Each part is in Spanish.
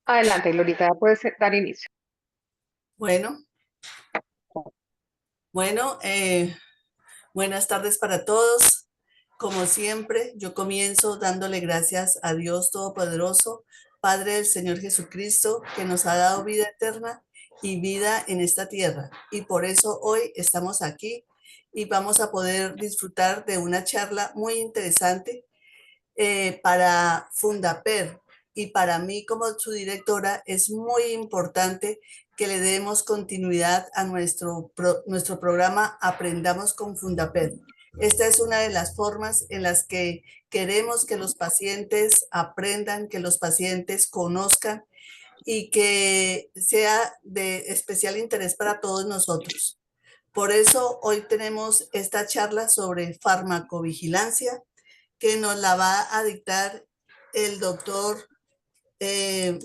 Adelante, Glorita, puedes dar inicio. Bueno, bueno, buenas tardes para todos. Como siempre, yo comienzo dándole gracias a Dios Todopoderoso, Padre del Señor Jesucristo, que nos ha dado vida eterna y vida en esta tierra. Y por eso hoy estamos aquí y vamos a poder disfrutar de una charla muy interesante para Fundaper y para mí como su directora es muy importante que le demos continuidad a nuestro programa Aprendamos con Fundaper. Esta es una de las formas en las que queremos que los pacientes aprendan, que los pacientes conozcan y que sea de especial interés para todos nosotros. Por eso hoy tenemos esta charla sobre farmacovigilancia que nos la va a dictar el doctor eh,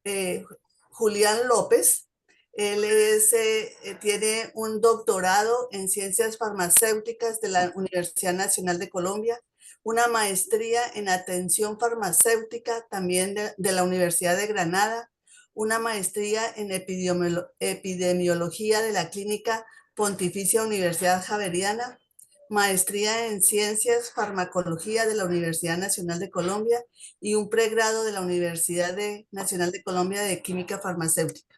eh, Julián López. Tiene un doctorado en ciencias farmacéuticas de la Universidad Nacional de Colombia, una maestría en atención farmacéutica también de la Universidad de Granada, una maestría en epidemiología de la Clínica Pontificia Universidad Javeriana, maestría en Ciencias Farmacología de la Universidad Nacional de Colombia y un pregrado de la Universidad Nacional de Colombia de Química Farmacéutica.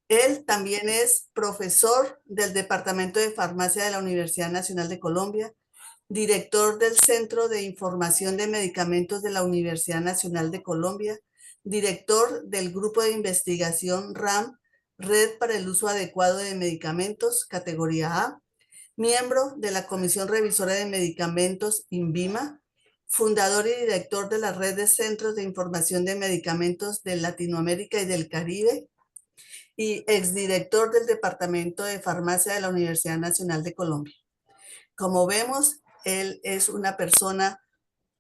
Él también es profesor del Departamento de Farmacia de la Universidad Nacional de Colombia, director del Centro de Información de Medicamentos de la Universidad Nacional de Colombia, director del Grupo de Investigación RAM, Red para el Uso Adecuado de Medicamentos, categoría A, miembro de la Comisión Revisora de Medicamentos, INVIMA, fundador y director de la Red de Centros de Información de Medicamentos de Latinoamérica y del Caribe, y exdirector del Departamento de Farmacia de la Universidad Nacional de Colombia. Como vemos, él es una persona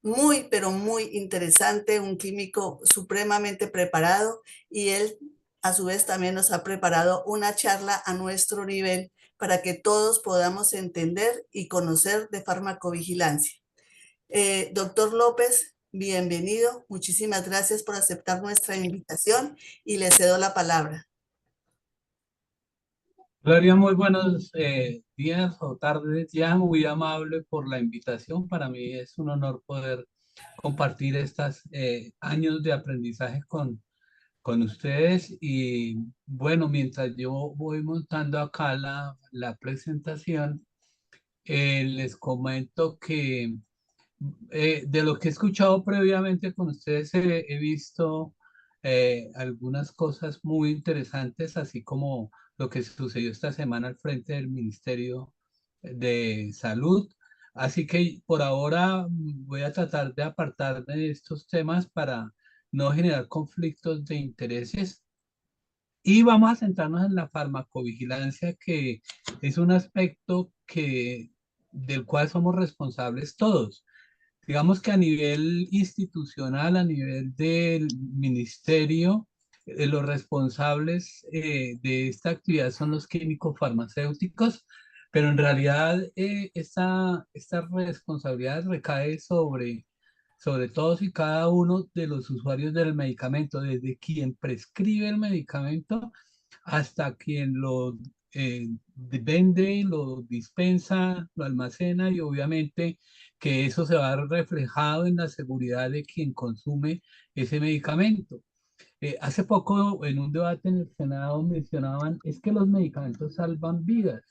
muy, pero muy interesante, un químico supremamente preparado, y él a su vez también nos ha preparado una charla a nuestro nivel para que todos podamos entender y conocer de farmacovigilancia. Doctor López, bienvenido. Muchísimas gracias por aceptar nuestra invitación y le cedo la palabra. Gloria, muy buenos días o tardes. Ya muy amable por la invitación. Para mí es un honor poder compartir estos años de aprendizaje con ustedes. Y bueno, mientras yo voy montando acá la presentación, les comento que de lo que he escuchado previamente con ustedes he visto algunas cosas muy interesantes, así como lo que sucedió esta semana al frente del Ministerio de Salud. Así que por ahora voy a tratar de apartarme de estos temas para no generar conflictos de intereses. Y vamos a centrarnos en la farmacovigilancia, que es un aspecto del cual somos responsables todos. Digamos que a nivel institucional, a nivel del ministerio, los responsables de esta actividad son los químicos farmacéuticos, pero en realidad esta responsabilidad recae sobre todos y cada uno de los usuarios del medicamento, desde quien prescribe el medicamento hasta quien lo vende, lo dispensa, lo almacena, y obviamente que eso se va reflejado en la seguridad de quien consume ese medicamento. Hace poco en un debate en el Senado mencionaban, es que los medicamentos salvan vidas.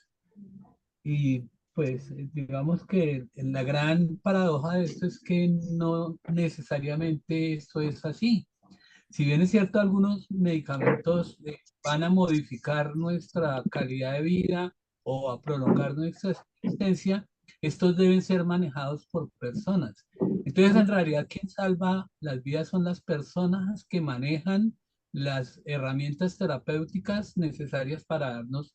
Y pues digamos que la gran paradoja de esto es que no necesariamente esto es así. Si bien es cierto, algunos medicamentos van a modificar nuestra calidad de vida o a prolongar nuestra existencia, estos deben ser manejados por personas. Entonces, en realidad, quien salva las vidas son las personas que manejan las herramientas terapéuticas necesarias para darnos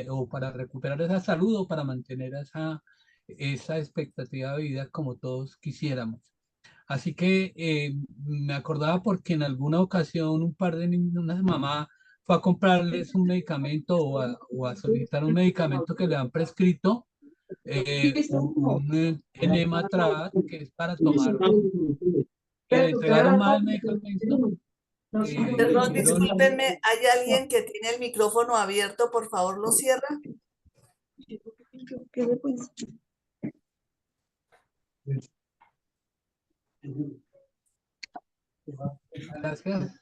o para recuperar esa salud o para mantener esa expectativa de vida como todos quisiéramos. Así que me acordaba porque en alguna ocasión un par de niños, una mamá fue a comprarles un medicamento o a solicitar un medicamento que le han prescrito, un enema Trat, que es para tomar que le entregaron mal medicamento, Perdón, dijeron, discúlpenme, ¿hay alguien que tiene el micrófono abierto? Por favor, lo cierra. gracias,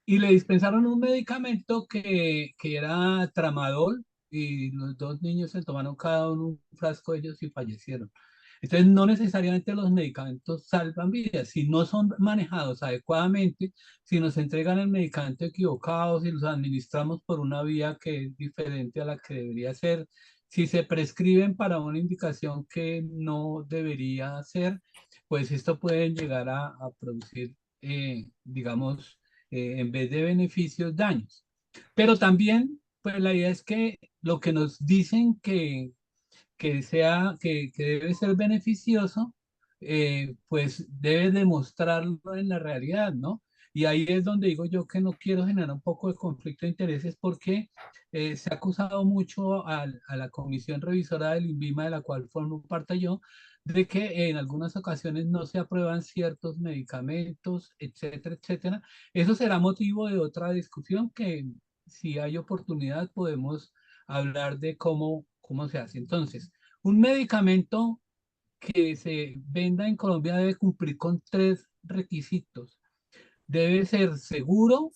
y le dispensaron un medicamento que era tramadol, y los dos niños se tomaron cada uno un frasco de ellos y fallecieron. Entonces, no necesariamente los medicamentos salvan vidas. Si no son manejados adecuadamente, si nos entregan el medicamento equivocado, si los administramos por una vía que es diferente a la que debería ser, si se prescriben para una indicación que no debería ser, pues esto puede llegar a producir, digamos, en vez de beneficios, daños. Pero también, pues la idea es que lo que nos dicen que debe ser beneficioso, pues debe demostrarlo en la realidad, ¿no? Y ahí es donde digo yo que no quiero generar un poco de conflicto de intereses porque se ha acusado mucho a la Comisión Revisora del INVIMA, de la cual formo parte yo, de que en algunas ocasiones no se aprueban ciertos medicamentos, etcétera, etcétera. Eso será motivo de otra discusión que si hay oportunidad podemos hablar de cómo se hace. Entonces, un medicamento que se venda en Colombia debe cumplir con tres requisitos. Debe ser seguro,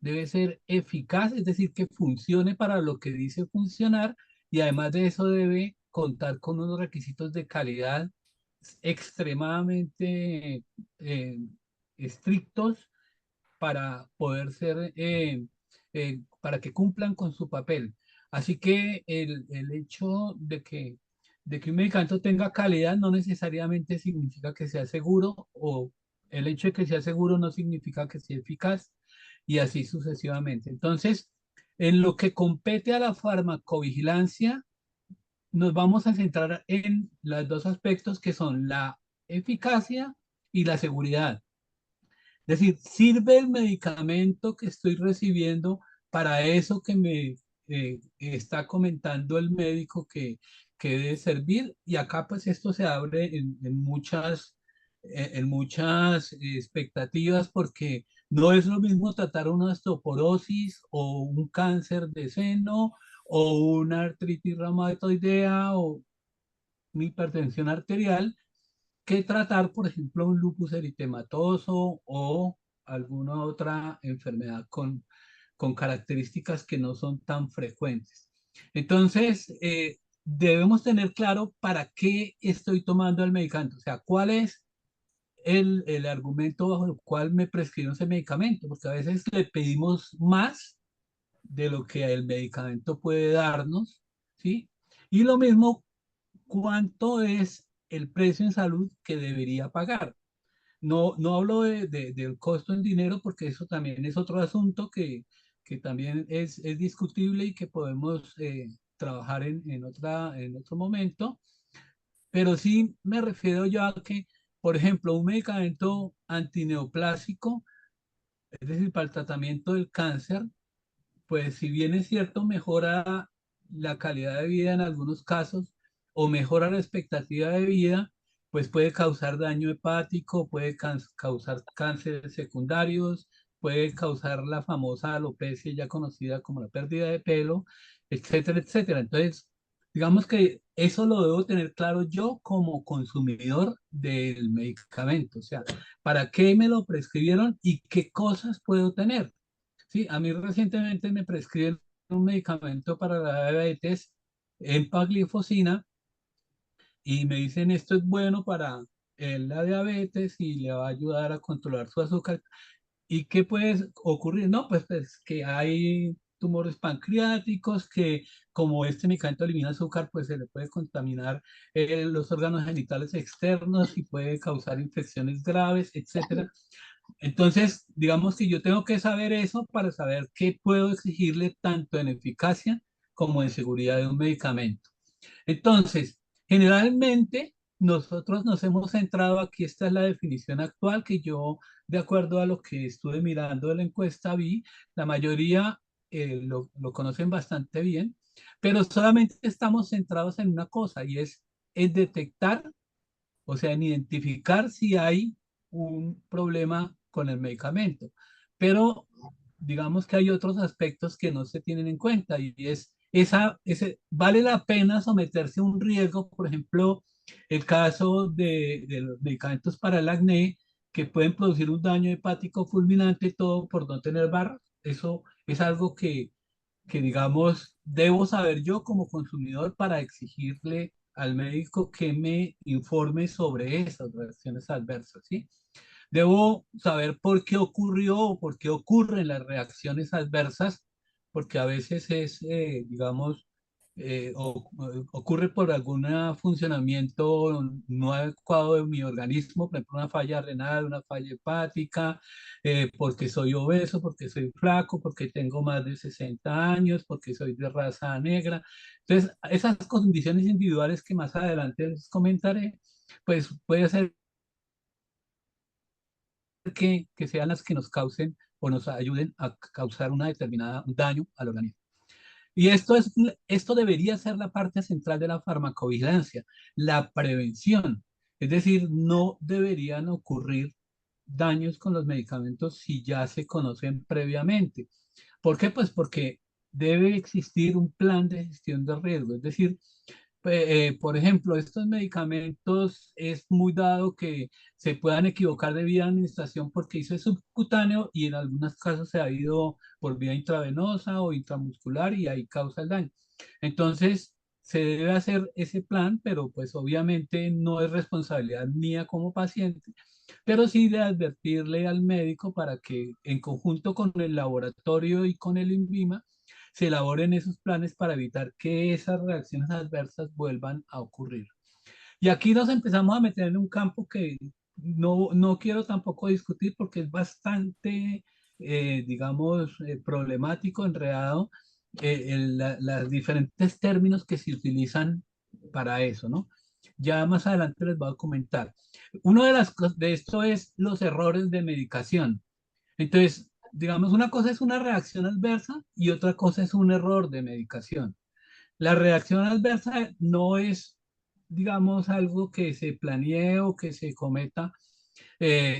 debe ser eficaz, es decir, que funcione para lo que dice funcionar, y además de eso debe contar con unos requisitos de calidad extremadamente estrictos para poder ser, para que cumplan con su papel. Así que el hecho de que un medicamento tenga calidad no necesariamente significa que sea seguro, o el hecho de que sea seguro no significa que sea eficaz, y así sucesivamente. Entonces, en lo que compete a la farmacovigilancia, nos vamos a centrar en los dos aspectos que son la eficacia y la seguridad. Es decir, ¿sirve el medicamento que estoy recibiendo para eso que me está comentando el médico que debe servir? Y acá pues esto se abre en muchas expectativas, porque no es lo mismo tratar una osteoporosis o un cáncer de seno o una artritis reumatoidea o una hipertensión arterial, que tratar, por ejemplo, un lupus eritematoso o alguna otra enfermedad con características que no son tan frecuentes. Entonces, debemos tener claro para qué estoy tomando el medicamento, o sea, cuál es el argumento bajo el cual me prescriben ese medicamento, porque a veces le pedimos más de lo que el medicamento puede darnos, ¿sí? Y lo mismo, cuánto es el precio en salud que debería pagar. No hablo del costo en dinero, porque eso también es otro asunto que también es discutible y que podemos trabajar en otro momento, pero sí me refiero yo a que, por ejemplo, un medicamento antineoplásico, es decir, para el tratamiento del cáncer, pues si bien es cierto, mejora la calidad de vida en algunos casos o mejora la expectativa de vida, pues puede causar daño hepático, puede causar cánceres secundarios, puede causar la famosa alopecia ya conocida como la pérdida de pelo, etcétera, etcétera. Entonces, digamos que eso lo debo tener claro yo como consumidor del medicamento, o sea, ¿para qué me lo prescribieron y qué cosas puedo tener? Sí, a mí recientemente me prescribieron un medicamento para la diabetes, empaglifosina, y me dicen esto es bueno para la diabetes y le va a ayudar a controlar su azúcar. ¿Y qué puede ocurrir? No, pues que hay tumores pancreáticos, que como este medicamento elimina azúcar, pues se le puede contaminar los órganos genitales externos y puede causar infecciones graves, etcétera. Entonces, digamos que yo tengo que saber eso para saber qué puedo exigirle tanto en eficacia como en seguridad de un medicamento. Entonces, generalmente nosotros nos hemos centrado, aquí esta es la definición actual que yo, de acuerdo a lo que estuve mirando de la encuesta, vi, la mayoría lo conocen bastante bien, pero solamente estamos centrados en una cosa, y es en detectar, o sea, en identificar si hay un problema con el medicamento. Pero digamos que hay otros aspectos que no se tienen en cuenta y es vale la pena someterse a un riesgo, por ejemplo, el caso de los medicamentos para el acné que pueden producir un daño hepático fulminante, todo por no tener barras. Eso es algo que digamos, debo saber yo como consumidor para exigirle al médico que me informe sobre esas reacciones adversas, ¿sí? Debo saber por qué ocurrió o por qué ocurren las reacciones adversas, porque a veces es, digamos, ocurre por algún funcionamiento no adecuado de mi organismo, por ejemplo, una falla renal, una falla hepática, porque soy obeso, porque soy flaco, porque tengo más de 60 años, porque soy de raza negra. Entonces, esas condiciones individuales que más adelante les comentaré, pues puede ser que sean las que nos causen o nos ayuden a causar una determinada un daño al organismo. Y esto debería ser la parte central de la farmacovigilancia, la prevención. Es decir, no deberían ocurrir daños con los medicamentos si ya se conocen previamente. ¿Por qué? Pues porque debe existir un plan de gestión de riesgo. Es decir, por ejemplo, estos medicamentos es muy dado que se puedan equivocar de vía de administración porque hizo subcutáneo y en algunos casos se ha ido por vía intravenosa o intramuscular y ahí causa el daño. Entonces, se debe hacer ese plan, pero pues obviamente no es responsabilidad mía como paciente, pero sí de advertirle al médico para que en conjunto con el laboratorio y con el INVIMA se elaboren esos planes para evitar que esas reacciones adversas vuelvan a ocurrir. Y aquí nos empezamos a meter en un campo que no quiero tampoco discutir porque es bastante, digamos, problemático, enredado, las diferentes términos que se utilizan para eso, ¿no? Ya más adelante les voy a comentar. Uno de las cosas de esto es los errores de medicación. Entonces, digamos, una cosa es una reacción adversa y otra cosa es un error de medicación. La reacción adversa no es, digamos, algo que se planee o que se cometa,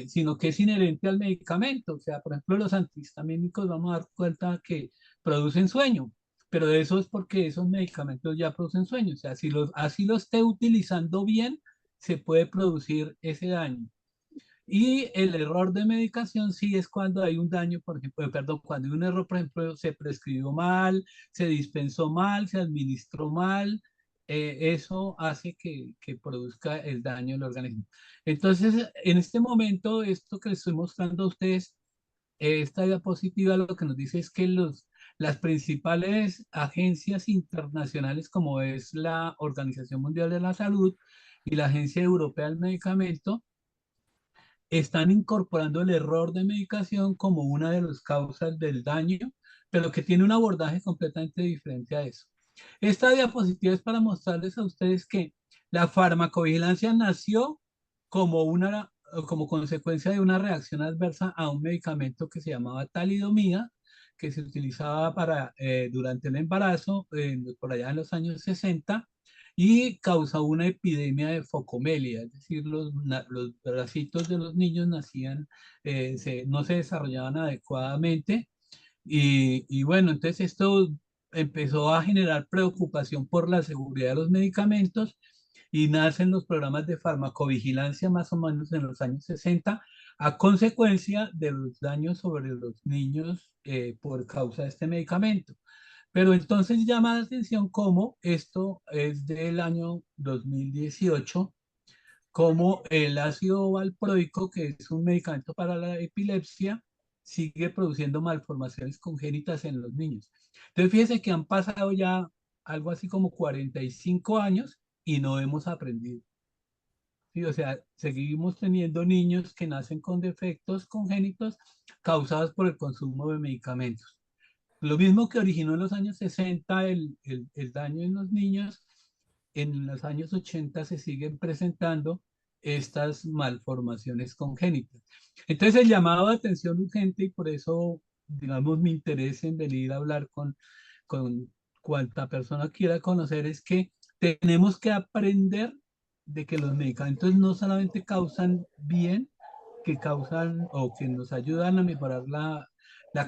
sino que es inherente al medicamento. O sea, por ejemplo, los antihistamínicos vamos a dar cuenta que producen sueño, pero eso es porque esos medicamentos ya producen sueño. O sea, si así lo esté utilizando bien, se puede producir ese daño. Y el error de medicación sí es cuando hay un daño, por ejemplo, perdón, cuando hay un error, por ejemplo, se prescribió mal, se dispensó mal, se administró mal, eso hace que produzca el daño en el organismo. Entonces, en este momento, esto que les estoy mostrando a ustedes, esta diapositiva lo que nos dice es que las principales agencias internacionales, como es la Organización Mundial de la Salud y la Agencia Europea del Medicamento, están incorporando el error de medicación como una de las causas del daño, pero que tiene un abordaje completamente diferente a eso. Esta diapositiva es para mostrarles a ustedes que la farmacovigilancia nació como como consecuencia de una reacción adversa a un medicamento que se llamaba talidomida, que se utilizaba durante el embarazo, por allá en los años 60, y causó una epidemia de focomelia, es decir, los bracitos de los niños nacían, no se desarrollaban adecuadamente y bueno, entonces esto empezó a generar preocupación por la seguridad de los medicamentos y nacen los programas de farmacovigilancia más o menos en los años 60 a consecuencia de los daños sobre los niños por causa de este medicamento. Pero entonces llama la atención cómo esto es del año 2018, como el ácido valproico, que es un medicamento para la epilepsia, sigue produciendo malformaciones congénitas en los niños. Entonces fíjense que han pasado ya algo así como 45 años y no hemos aprendido. Sí, o sea, seguimos teniendo niños que nacen con defectos congénitos causados por el consumo de medicamentos. Lo mismo que originó en los años 60 el daño en los niños, en los años 80 se siguen presentando estas malformaciones congénitas. Entonces el llamado de atención urgente y por eso, digamos, mi interés en venir a hablar con cuanta persona quiera conocer es que tenemos que aprender de que los medicamentos no solamente causan bien, que causan o que nos ayudan a mejorar la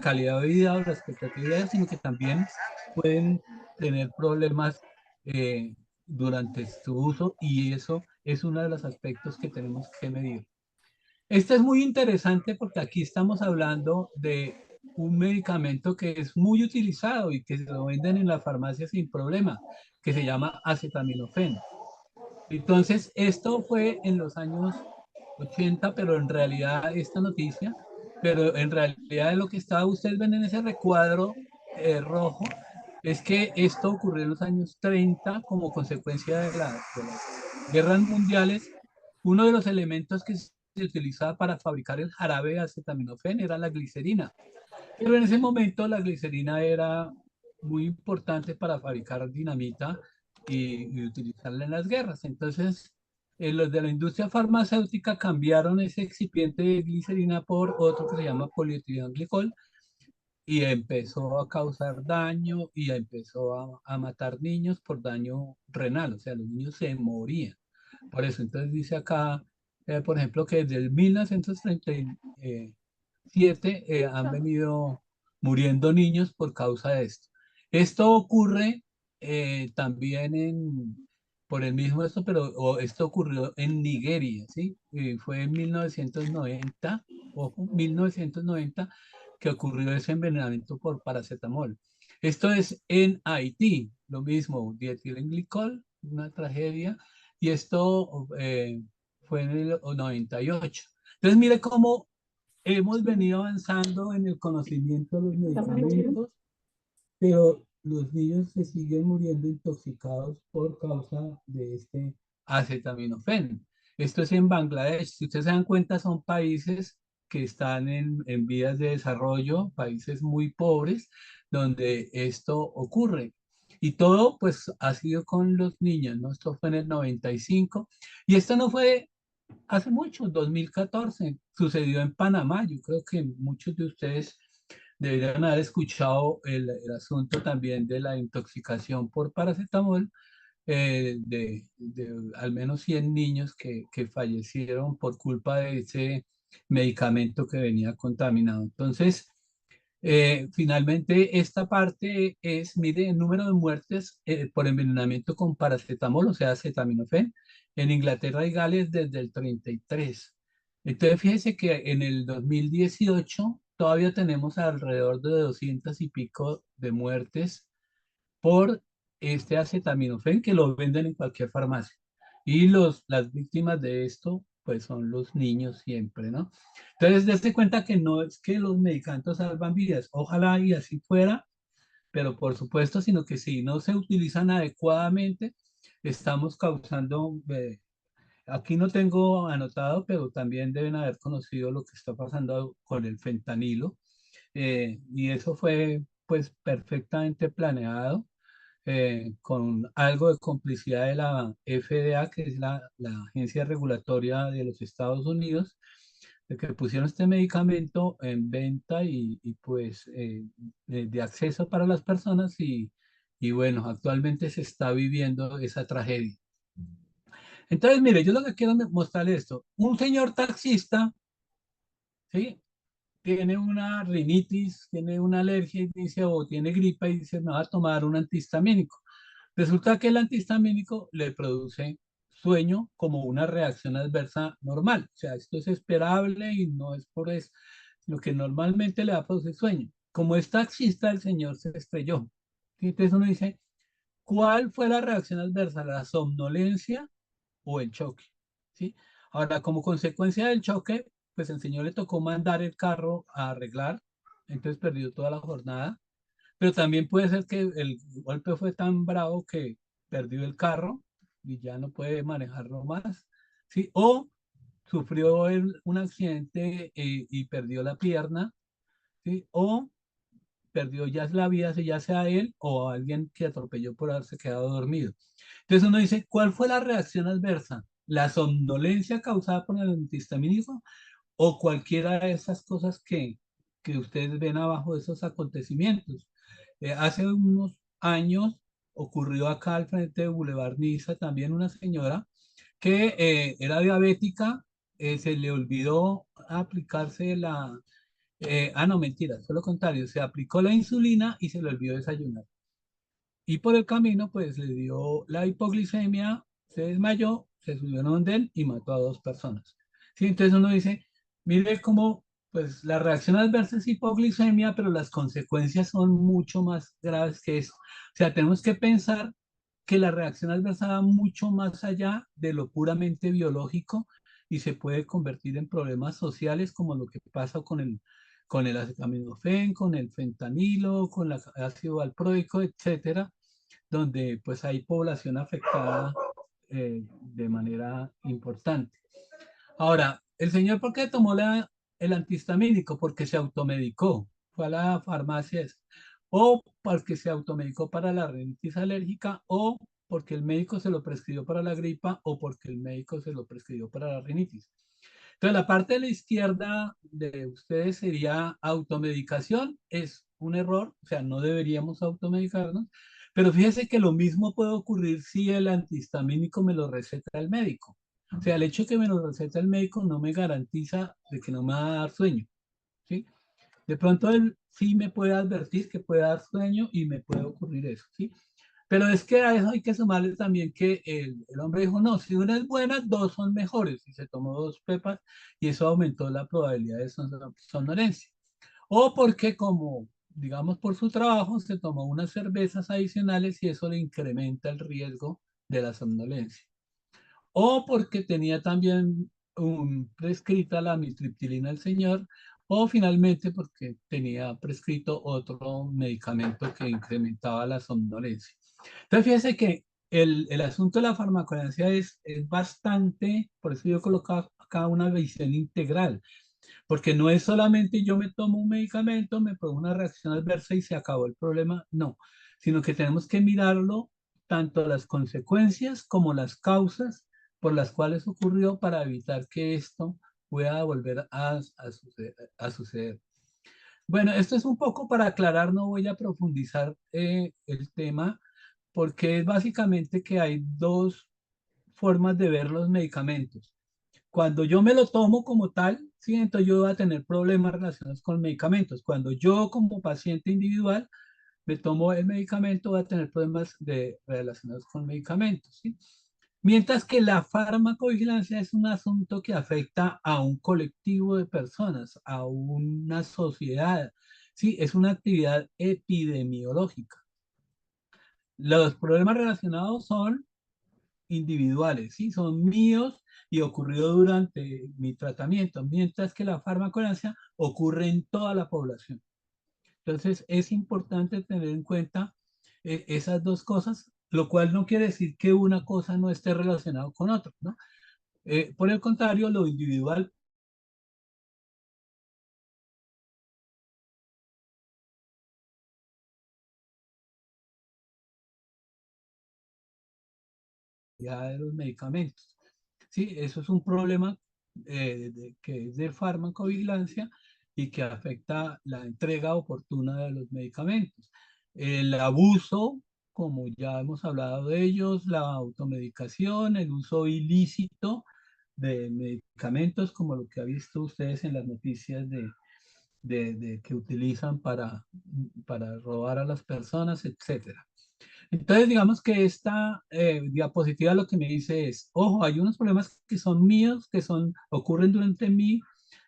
calidad de vida o la expectativa de vida, sino que también pueden tener problemas durante su uso, y eso es uno de los aspectos que tenemos que medir. Este es muy interesante porque aquí estamos hablando de un medicamento que es muy utilizado y que se lo venden en la farmacia sin problema, que se llama acetaminofén. Entonces, esto fue en los años 80, pero en realidad esta noticia, pero en realidad lo que estaba ustedes ven en ese recuadro rojo, es que esto ocurrió en los años 30 como consecuencia de las guerras mundiales. Uno de los elementos que se utilizaba para fabricar el jarabe de acetaminofén era la glicerina. Pero en ese momento la glicerina era muy importante para fabricar dinamita y utilizarla en las guerras. Entonces, los de la industria farmacéutica cambiaron ese excipiente de glicerina por otro que se llama polietilenglicol, y empezó a causar daño y empezó a matar niños por daño renal, o sea, los niños se morían. Por eso, entonces dice acá, por ejemplo, que desde el 1937 han venido muriendo niños por causa de esto. Esto ocurre también por el mismo esto, pero esto ocurrió en Nigeria, ¿sí? Fue en 1990, ojo, 1990, que ocurrió ese envenenamiento por paracetamol. Esto es en Haití, lo mismo, dietilenglicol, una tragedia, y esto fue en el 98. Entonces, mire cómo hemos venido avanzando en el conocimiento de los medicamentos, pero los niños se siguen muriendo intoxicados por causa de este acetaminofén. Esto es en Bangladesh. Si ustedes se dan cuenta, son países que están en vías de desarrollo, países muy pobres, donde esto ocurre. Y todo, pues, ha sido con los niños, ¿no? Esto fue en el 95. Y esto no fue hace mucho, 2014. Sucedió en Panamá. Yo creo que muchos de ustedes deberían haber escuchado el asunto también de la intoxicación por paracetamol, de al menos 100 niños que fallecieron por culpa de ese medicamento que venía contaminado. Entonces, finalmente, esta parte es, mire, el número de muertes por envenenamiento con paracetamol, o sea, acetaminofén, en Inglaterra y Gales desde el 33. Entonces, fíjese que en el 2018 todavía tenemos alrededor de 200 y pico de muertes por este acetaminofén que lo venden en cualquier farmacia. Y las víctimas de esto, pues son los niños siempre, ¿no? Entonces, dése cuenta que no es que los medicamentos salvan vidas, ojalá y así fuera, pero por supuesto, sino que si no se utilizan adecuadamente, estamos causando, aquí no tengo anotado, pero también deben haber conocido lo que está pasando con el fentanilo, y eso fue pues perfectamente planeado, con algo de complicidad de la FDA, que es la agencia regulatoria de los Estados Unidos, de que pusieron este medicamento en venta y pues de acceso para las personas, y bueno, actualmente se está viviendo esa tragedia. Entonces, mire, yo lo que quiero mostrarle esto, un señor taxista, ¿sí? Tiene una rinitis, tiene una alergia y dice, o tiene gripa y dice, me va a tomar un antihistamínico. Resulta que el antihistamínico le produce sueño como una reacción adversa normal. O sea, esto es esperable y no es por eso. Lo que normalmente le va a producir sueño. Como es taxista, el señor se estrelló. ¿Sí? Entonces uno dice, ¿cuál fue la reacción adversa? ¿La somnolencia o el choque? ¿Sí? Ahora, como consecuencia del choque, pues el señor le tocó mandar el carro a arreglar, entonces perdió toda la jornada. Pero también puede ser que el golpe fue tan bravo que perdió el carro y ya no puede manejarlo más, ¿sí? O sufrió un accidente y perdió la pierna, ¿sí? O perdió ya la vida, ya sea él o alguien que atropelló por haberse quedado dormido. Entonces uno dice, ¿cuál fue la reacción adversa? ¿La somnolencia causada por el antihistamínico o cualquiera de esas cosas que ustedes ven abajo de esos acontecimientos? Hace unos años ocurrió acá al frente de Boulevard Niza también una señora que era diabética se le olvidó aplicarse no, mentira, fue lo contrario, se aplicó la insulina y se le olvidó desayunar. Y por el camino, pues le dio la hipoglicemia, se desmayó, se subió en un andén y mató a 2 personas. ¿Sí? Entonces uno dice, mire cómo, pues la reacción adversa es hipoglicemia, pero las consecuencias son mucho más graves que eso. O sea, tenemos que pensar que la reacción adversa va mucho más allá de lo puramente biológico y se puede convertir en problemas sociales como lo que pasa con el acetaminofén, con el fentanilo, con el ácido valproico, etcétera, donde pues hay población afectada de manera importante. Ahora, el señor, ¿por qué tomó el antihistamínico? Porque se automedicó, fue a la farmacia, o porque se automedicó para la rinitis alérgica, o porque el médico se lo prescribió para la gripa, o porque el médico se lo prescribió para la rinitis. Entonces, la parte de la izquierda de ustedes sería automedicación, es un error, o sea, no deberíamos automedicarnos, pero fíjese que lo mismo puede ocurrir si el antihistamínico me lo receta el médico. O sea, el hecho de que me lo receta el médico no me garantiza de que no me va a dar sueño, ¿sí? De pronto él sí me puede advertir que puede dar sueño y me puede ocurrir eso, ¿sí? Pero es que a eso hay que sumarle también que el hombre dijo, no, si una es buena, 2 son mejores. Y se tomó 2 pepas y eso aumentó la probabilidad de somnolencia. O porque como, digamos, por su trabajo, se tomó unas cervezas adicionales y eso le incrementa el riesgo de la somnolencia. O porque tenía también prescrita la amitriptilina el señor, o finalmente porque tenía prescrito otro medicamento que incrementaba la somnolencia. Entonces, fíjese que el asunto de la farmacovigilancia es bastante, por eso yo coloco acá una visión integral, porque no es solamente yo me tomo un medicamento, me produjo una reacción adversa y se acabó el problema, no, sino que tenemos que mirarlo tanto las consecuencias como las causas por las cuales ocurrió para evitar que esto pueda volver a suceder. Bueno, esto es un poco para aclarar, no voy a profundizar el tema, porque es básicamente que hay 2 formas de ver los medicamentos. Cuando yo me lo tomo como tal, sí, entonces yo voy a tener problemas relacionados con medicamentos. Cuando yo como paciente individual me tomo el medicamento, voy a tener problemas relacionados con medicamentos, ¿sí? Mientras que la farmacovigilancia es un asunto que afecta a un colectivo de personas, a una sociedad, ¿sí? Es una actividad epidemiológica. Los problemas relacionados son individuales, ¿sí? Son míos y ocurrió durante mi tratamiento, mientras que la farmacovigilancia ocurre en toda la población. Entonces, es importante tener en cuenta esas 2 cosas, lo cual no quiere decir que una cosa no esté relacionada con otra, ¿no? Por el contrario, lo individual ya de los medicamentos. Sí, eso es un problema que es de farmacovigilancia y que afecta la entrega oportuna de los medicamentos. El abuso, como ya hemos hablado de ellos, la automedicación, el uso ilícito de medicamentos, como lo que ha visto ustedes en las noticias de que utilizan para robar a las personas, etcétera. Entonces, digamos que esta diapositiva lo que me dice es, ojo, hay unos problemas que son míos, ocurren durante mi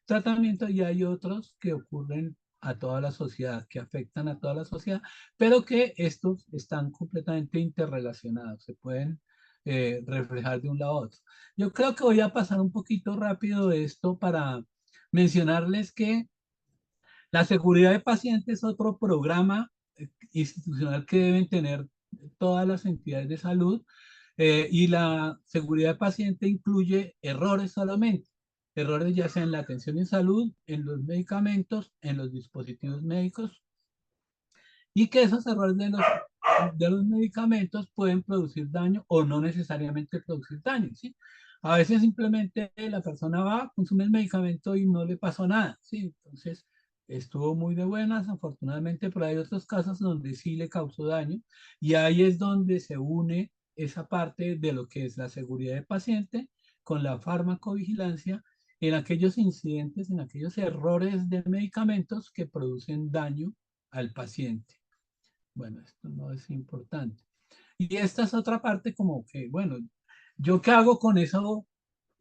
tratamiento y hay otros que ocurren a toda la sociedad, que afectan a toda la sociedad, pero que estos están completamente interrelacionados, se pueden reflejar de un lado a otro. Yo creo que voy a pasar un poquito rápido de esto para mencionarles que la seguridad de pacientes es otro programa institucional que deben tener todas las entidades de salud y la seguridad de paciente incluye errores solamente, errores ya sea en la atención en salud, en los medicamentos, en los dispositivos médicos y que esos errores de los medicamentos pueden producir daño o no necesariamente producir daño, ¿sí? A veces simplemente la persona va, consume el medicamento y no le pasó nada, ¿sí? Entonces, estuvo muy de buenas, afortunadamente, pero hay otros casos donde sí le causó daño y ahí es donde se une esa parte de lo que es la seguridad del paciente con la farmacovigilancia en aquellos incidentes, en aquellos errores de medicamentos que producen daño al paciente. Bueno, esto no es importante. Y esta es otra parte como que, bueno, ¿yo qué hago con eso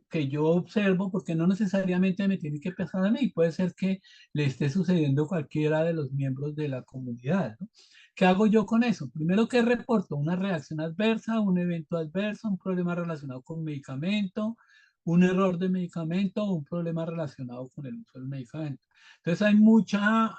que yo observo? Porque no necesariamente me tiene que pasar a mí, puede ser que le esté sucediendo a cualquiera de los miembros de la comunidad, ¿no? ¿Qué hago yo con eso? Primero, ¿qué reporto? Una reacción adversa, un evento adverso, un problema relacionado con medicamento, un error de medicamento o un problema relacionado con el uso del medicamento. Entonces hay mucha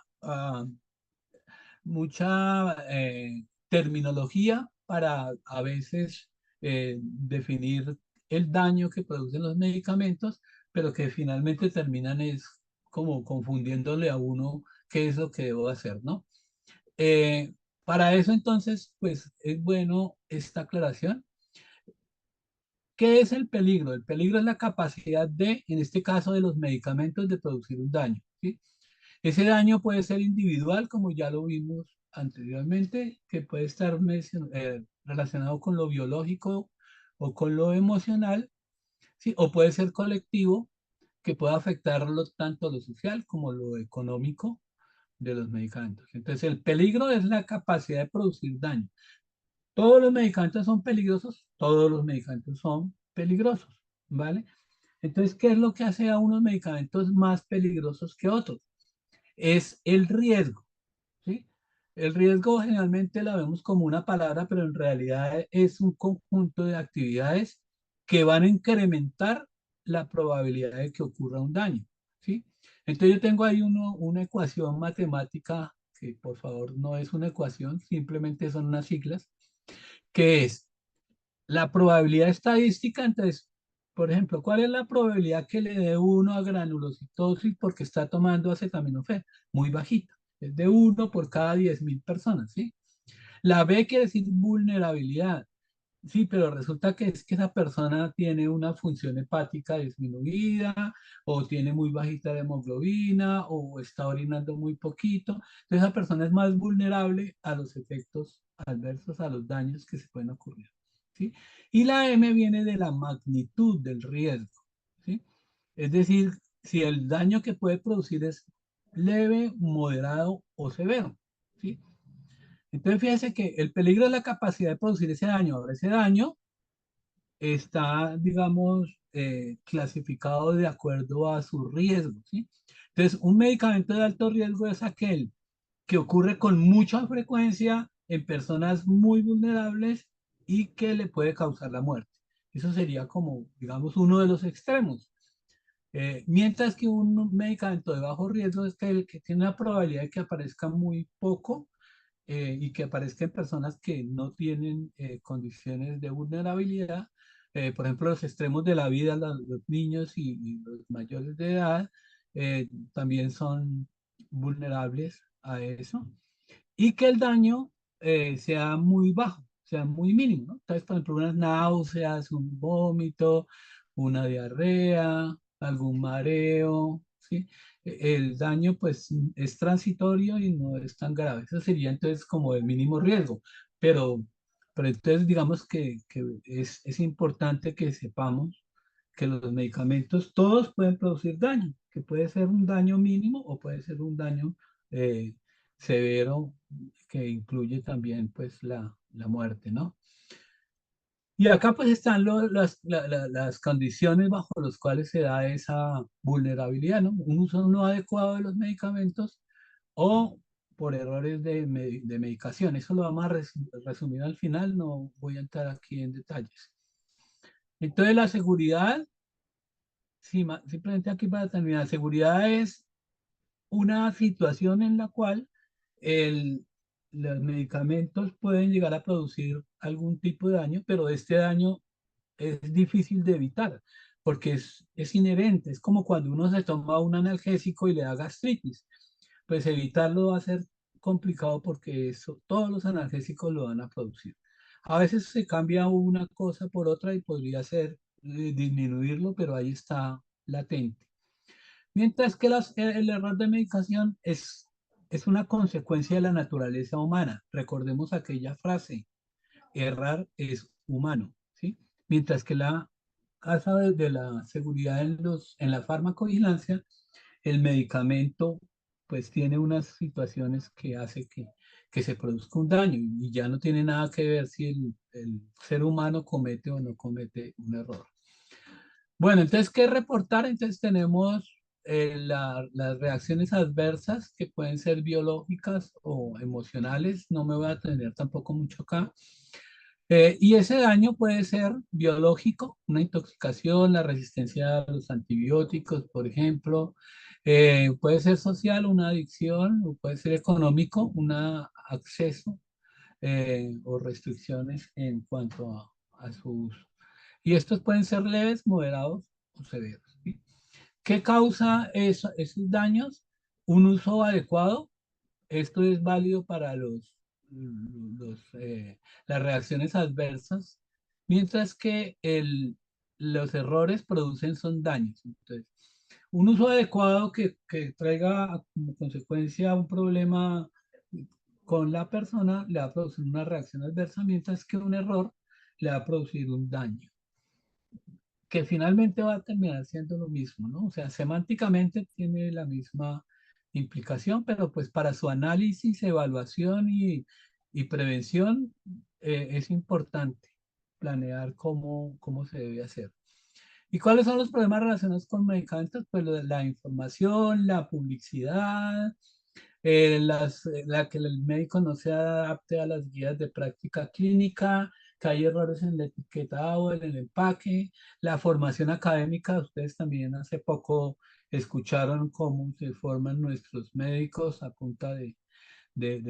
terminología para a veces definir el daño que producen los medicamentos, pero que finalmente terminan es como confundiéndole a uno qué es lo que debo hacer, ¿no? Eh, para eso entonces, pues es bueno esta aclaración. ¿Qué es el peligro? El peligro es la capacidad de, en este caso, de los medicamentos de producir un daño, ¿sí? Ese daño puede ser individual, como ya lo vimos anteriormente, que puede estar relacionado con lo biológico o con lo emocional, ¿sí? O puede ser colectivo, que puede afectarlo tanto lo social como lo económico de los medicamentos. Entonces, el peligro es la capacidad de producir daño. ¿Todos los medicamentos son peligrosos? Todos los medicamentos son peligrosos, ¿vale? Entonces, ¿qué es lo que hace a unos medicamentos más peligrosos que otros? Es el riesgo, ¿sí? El riesgo generalmente la vemos como una palabra, pero en realidad es un conjunto de actividades que van a incrementar la probabilidad de que ocurra un daño, ¿sí? Entonces yo tengo ahí una ecuación matemática que por favor no es una ecuación, simplemente son unas siglas, que es la probabilidad estadística. Entonces, por ejemplo, ¿cuál es la probabilidad que le dé uno a granulocitosis porque está tomando acetaminofén? Muy bajita, es de 1 por cada 10.000 personas, ¿sí? La B quiere decir vulnerabilidad. Sí, pero resulta que es que esa persona tiene una función hepática disminuida o tiene muy bajita de hemoglobina o está orinando muy poquito. Entonces esa persona es más vulnerable a los efectos adversos, a los daños que se pueden ocurrir, ¿sí? Y la M viene de la magnitud del riesgo, ¿sí? Es decir, si el daño que puede producir es leve, moderado o severo, ¿sí? Entonces, fíjense que el peligro es la capacidad de producir ese daño. Ahora, ese daño está, digamos, clasificado de acuerdo a su riesgo, ¿sí? Entonces, un medicamento de alto riesgo es aquel que ocurre con mucha frecuencia en personas muy vulnerables y que le puede causar la muerte. Eso sería como, digamos, uno de los extremos. Mientras que un medicamento de bajo riesgo es el que tiene una probabilidad de que aparezca muy poco y que aparezca en personas que no tienen condiciones de vulnerabilidad. Por ejemplo, los extremos de la vida, los niños y los mayores de edad también son vulnerables a eso. Y que el daño sea muy bajo, sea muy mínimo, ¿no? Entonces, por ejemplo, unas náuseas, un vómito, una diarrea, algún mareo, ¿sí? El daño pues es transitorio y no es tan grave. Eso sería entonces como el mínimo riesgo. Pero, pero entonces digamos que es importante que sepamos que los medicamentos todos pueden producir daño, que puede ser un daño mínimo o puede ser un daño eh, severo que incluye también pues la muerte, ¿no? Y acá pues están las condiciones bajo las cuales se da esa vulnerabilidad, ¿no? Un uso no adecuado de los medicamentos o por errores de medicación. Eso lo vamos a resumir al final, no voy a entrar aquí en detalles. Entonces la seguridad, sí, simplemente aquí para terminar, seguridad es una situación en la cual el, los medicamentos pueden llegar a producir algún tipo de daño, pero este daño es difícil de evitar porque es inherente. Es como cuando uno se toma un analgésico y le da gastritis. Pues evitarlo va a ser complicado porque todos los analgésicos lo van a producir. A veces se cambia una cosa por otra y podría ser disminuirlo, pero ahí está latente. Mientras que el error de medicación es una consecuencia de la naturaleza humana. Recordemos aquella frase, errar es humano, ¿sí? Mientras que la caso de la seguridad en la farmacovigilancia, el medicamento pues tiene unas situaciones que hace que se produzca un daño y ya no tiene nada que ver si el ser humano comete o no comete un error. Bueno, entonces, ¿qué reportar? Entonces tenemos las reacciones adversas que pueden ser biológicas o emocionales. No me voy a tener tampoco mucho acá. Y ese daño puede ser biológico, una intoxicación, la resistencia a los antibióticos, por ejemplo. Puede ser social, una adicción, o puede ser económico, un acceso o restricciones en cuanto a su uso. Y estos pueden ser leves, moderados o severos, ¿sí? ¿Qué causa esos daños? Un uso adecuado. Esto es válido para las reacciones adversas, mientras que los errores producen son daños. Entonces, un uso adecuado que traiga como consecuencia un problema con la persona le va a producir una reacción adversa, mientras que un error le va a producir un daño que finalmente va a terminar siendo lo mismo, ¿no? O sea, semánticamente tiene la misma implicación, pero pues para su análisis, evaluación y prevención es importante planear cómo se debe hacer. ¿Y cuáles son los problemas relacionados con medicamentos? Pues la información, la publicidad, que el médico no se adapte a las guías de práctica clínica, que hay errores en la etiquetado, en el empaque, la formación académica. Ustedes también hace poco escucharon cómo se forman nuestros médicos a punta de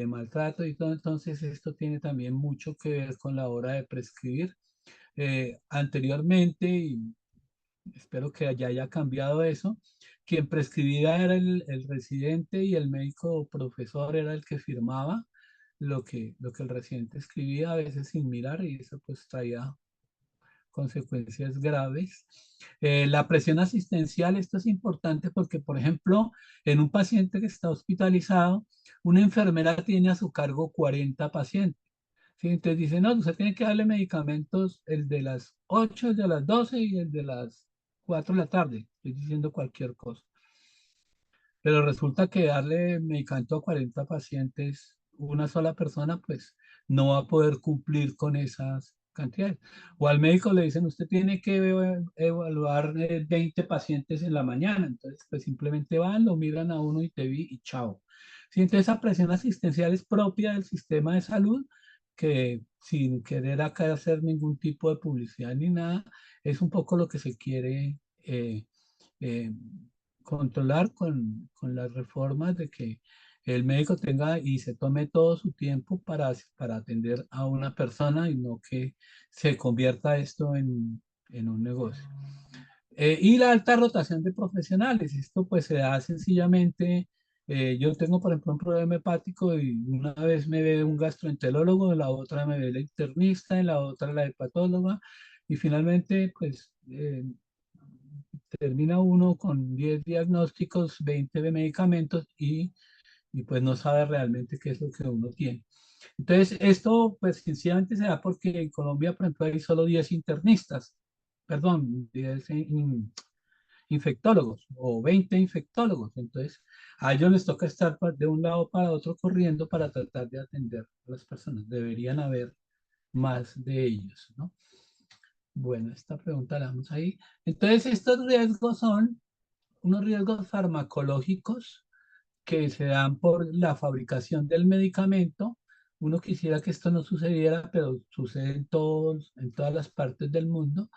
maltrato y todo. Entonces, esto tiene también mucho que ver con la hora de prescribir. Anteriormente, y espero que ya haya cambiado eso, quien prescribía era el residente y el médico profesor era el que firmaba lo que el residente escribía, a veces sin mirar, y eso pues traía consecuencias graves. La presión asistencial, esto es importante porque, por ejemplo, en un paciente que está hospitalizado, una enfermera tiene a su cargo 40 pacientes. ¿Sí? Entonces dice, no, usted tiene que darle medicamentos, el de las 8, el de las 12 y el de las 4 de la tarde. Estoy diciendo cualquier cosa. Pero resulta que darle medicamento a 40 pacientes, una sola persona, pues no va a poder cumplir con esas cantidades. O al médico le dicen, usted tiene que evaluar 20 pacientes en la mañana. Entonces, pues simplemente van, lo miran a uno y te vi y chao. Sí, entonces esa presión asistencial es propia del sistema de salud, que sin querer acá hacer ningún tipo de publicidad ni nada, es un poco lo que se quiere eh, controlar con las reformas de que el médico tenga y se tome todo su tiempo para atender a una persona y no que se convierta esto en un negocio. Y la alta rotación de profesionales, esto pues se da sencillamente, yo tengo por ejemplo un problema hepático y una vez me ve un gastroenterólogo, la otra me ve la internista, y la otra la hepatóloga, y finalmente pues termina uno con 10 diagnósticos, 20 de medicamentos y pues no sabe realmente qué es lo que uno tiene. Entonces, esto pues sencillamente se da porque en Colombia, por ejemplo, hay solo 10 internistas, perdón, 10 infectólogos o 20 infectólogos. Entonces, a ellos les toca estar de un lado para otro corriendo para tratar de atender a las personas. Deberían haber más de ellos, ¿no? Bueno, esta pregunta la damos ahí. Entonces, estos riesgos son unos riesgos farmacológicos que se dan por la fabricación del medicamento. Uno quisiera que esto no sucediera, pero sucede en todas las partes del mundo,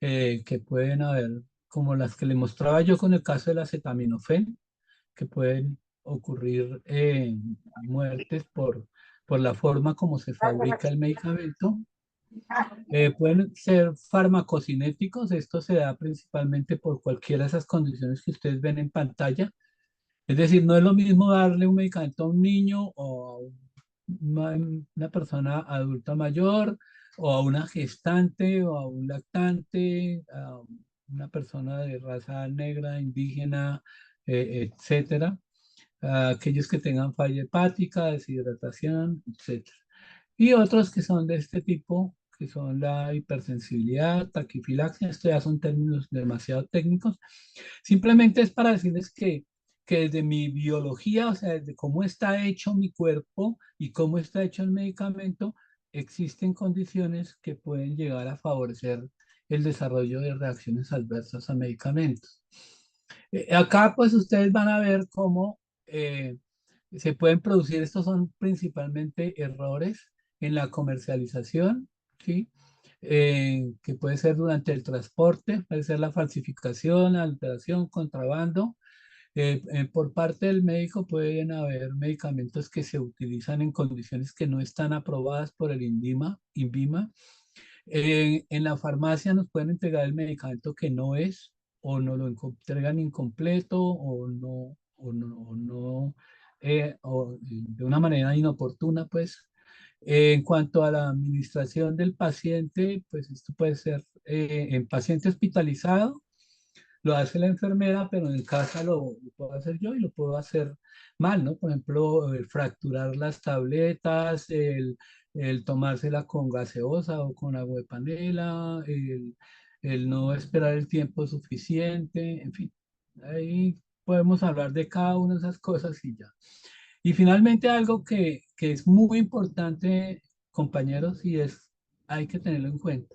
que pueden haber, como las que le mostraba yo con el caso del acetaminofén, que pueden ocurrir muertes por la forma como se fabrica el medicamento. Pueden ser farmacocinéticos, esto se da principalmente por cualquiera de esas condiciones que ustedes ven en pantalla. Es decir, no es lo mismo darle un medicamento a un niño o a una persona adulta mayor o a una gestante o a un lactante, a una persona de raza negra, indígena, etcétera, a aquellos que tengan falla hepática, deshidratación, etcétera. Y otros que son de este tipo, que son la hipersensibilidad, taquifilaxia, esto ya son términos demasiado técnicos. Simplemente es para decirles que desde mi biología, o sea, desde cómo está hecho mi cuerpo y cómo está hecho el medicamento, existen condiciones que pueden llegar a favorecer el desarrollo de reacciones adversas a medicamentos. Acá pues ustedes van a ver cómo se pueden producir, estos son principalmente errores en la comercialización, ¿sí? Que puede ser durante el transporte, puede ser la falsificación, alteración, contrabando. Por parte del médico pueden haber medicamentos que se utilizan en condiciones que no están aprobadas por el INVIMA. En la farmacia nos pueden entregar el medicamento que no es, o no lo entregan incompleto, o de una manera inoportuna, pues. En cuanto a la administración del paciente, pues esto puede ser en paciente hospitalizado, lo hace la enfermera, pero en casa lo puedo hacer yo y lo puedo hacer mal, ¿no? Por ejemplo, el fracturar las tabletas, el tomársela con gaseosa o con agua de panela, el no esperar el tiempo suficiente, en fin. Ahí podemos hablar de cada una de esas cosas y ya. Y finalmente algo que es muy importante, compañeros, y es, hay que tenerlo en cuenta.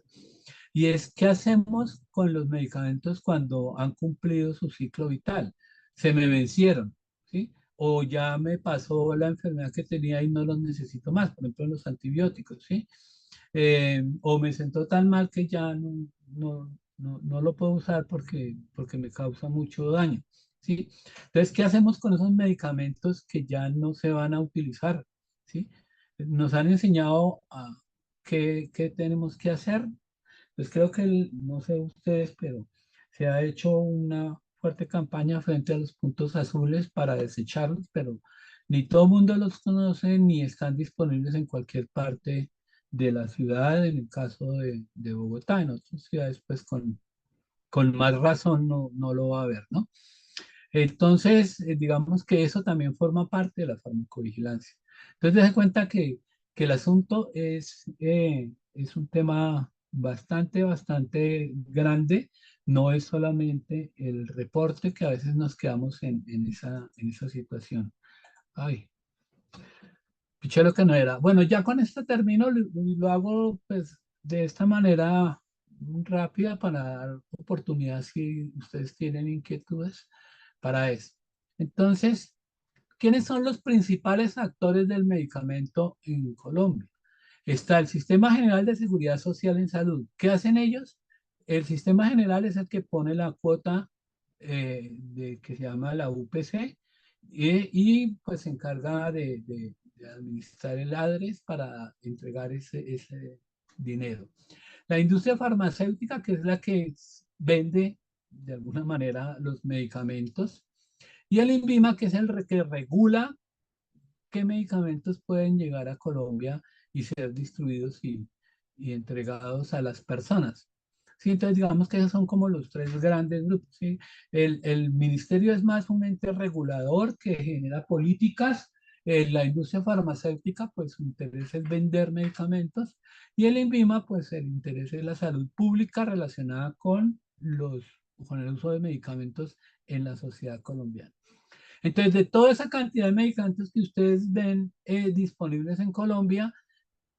Y es, ¿qué hacemos con los medicamentos cuando han cumplido su ciclo vital? Se me vencieron, ¿sí? O ya me pasó la enfermedad que tenía y no los necesito más, por ejemplo, los antibióticos, ¿sí? O me siento tan mal que ya no lo puedo usar porque me causa mucho daño, ¿sí? Entonces, ¿qué hacemos con esos medicamentos que ya no se van a utilizar, ¿sí? Nos han enseñado a qué tenemos que hacer. Pues creo que, no sé ustedes, pero se ha hecho una fuerte campaña frente a los puntos azules para desecharlos, pero ni todo el mundo los conoce ni están disponibles en cualquier parte de la ciudad, en el caso de Bogotá. En otras ciudades, pues con más razón no lo va a haber, ¿no? Entonces, digamos que eso también forma parte de la farmacovigilancia. Entonces, dése cuenta que el asunto es un tema bastante grande. No es solamente el reporte que a veces nos quedamos en esa situación. Ay, piché lo que no era. Bueno, ya con esto termino, lo hago pues de esta manera rápida para dar oportunidad si ustedes tienen inquietudes para eso. Entonces, ¿quiénes son los principales actores del medicamento en Colombia? Está el Sistema General de Seguridad Social en Salud. ¿Qué hacen ellos? El Sistema General es el que pone la cuota que se llama la UPC y pues se encarga de administrar el ADRES para entregar ese dinero. La industria farmacéutica, que es la que vende de alguna manera los medicamentos, y el INVIMA, que es el que regula qué medicamentos pueden llegar a Colombia y ser distribuidos y entregados a las personas. Sí, entonces digamos que esos son como los tres grandes grupos. ¿Sí? El ministerio es más un ente regulador que genera políticas. La industria farmacéutica, pues su interés es vender medicamentos. Y el INVIMA, pues el interés es la salud pública relacionada con el uso de medicamentos en la sociedad colombiana. Entonces, de toda esa cantidad de medicamentos que ustedes ven disponibles en Colombia,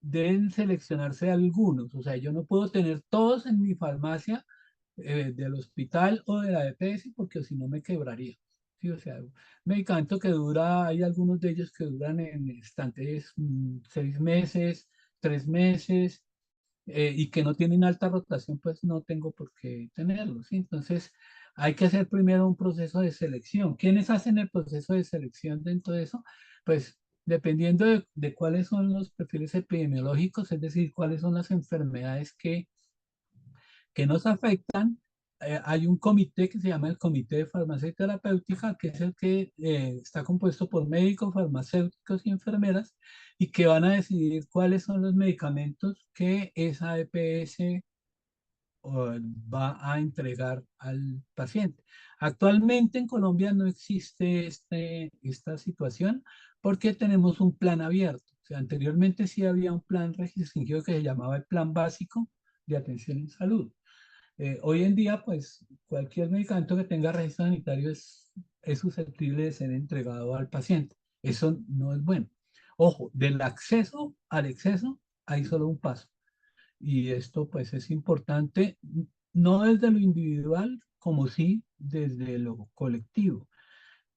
deben seleccionarse algunos. O sea, yo no puedo tener todos en mi farmacia del hospital o de la EPS porque si no me quebraría. Sí, o sea, medicamento que dura, hay algunos de ellos que duran en estantes 6 meses, 3 meses, y que no tienen alta rotación, pues no tengo por qué tenerlos, ¿sí? Entonces, hay que hacer primero un proceso de selección. ¿Quiénes hacen el proceso de selección dentro de eso? Pues dependiendo de cuáles son los perfiles epidemiológicos, es decir, cuáles son las enfermedades que nos afectan, hay un comité que se llama el Comité de Farmacia y Terapéutica, que es el que está compuesto por médicos, farmacéuticos y enfermeras, y que van a decidir cuáles son los medicamentos que esa EPS va a entregar al paciente. Actualmente en Colombia no existe esta situación porque tenemos un plan abierto. O sea, anteriormente sí había un plan restringido que se llamaba el Plan Básico de Atención en Salud. Hoy en día, pues, cualquier medicamento que tenga registro sanitario es susceptible de ser entregado al paciente. Eso no es bueno. Ojo, del acceso al exceso hay solo un paso. Y esto, pues, es importante, no desde lo individual, como sí desde lo colectivo.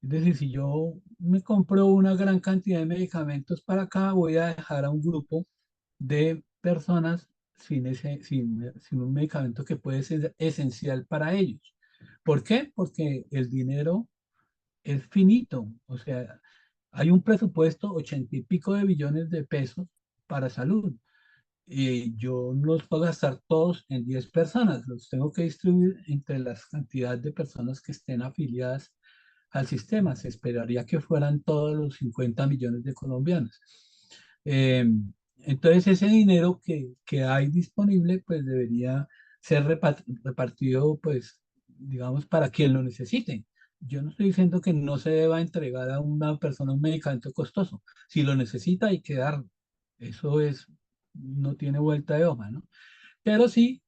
Es decir, si yo me compro una gran cantidad de medicamentos para acá, voy a dejar a un grupo de personas sin un medicamento que puede ser esencial para ellos. ¿Por qué? Porque el dinero es finito. O sea, hay un presupuesto 80 y pico de billones de pesos para salud. Y yo no los puedo gastar todos en 10 personas, los tengo que distribuir entre las cantidades de personas que estén afiliadas al sistema. Se esperaría que fueran todos los 50 millones de colombianos. Eh, entonces, ese dinero que hay disponible, pues debería ser repartido, pues, digamos, para quien lo necesite. Yo no estoy diciendo que no se deba entregar a una persona un medicamento costoso. Si lo necesita, hay que darlo. Eso no tiene vuelta de hoja, ¿no? Pero sí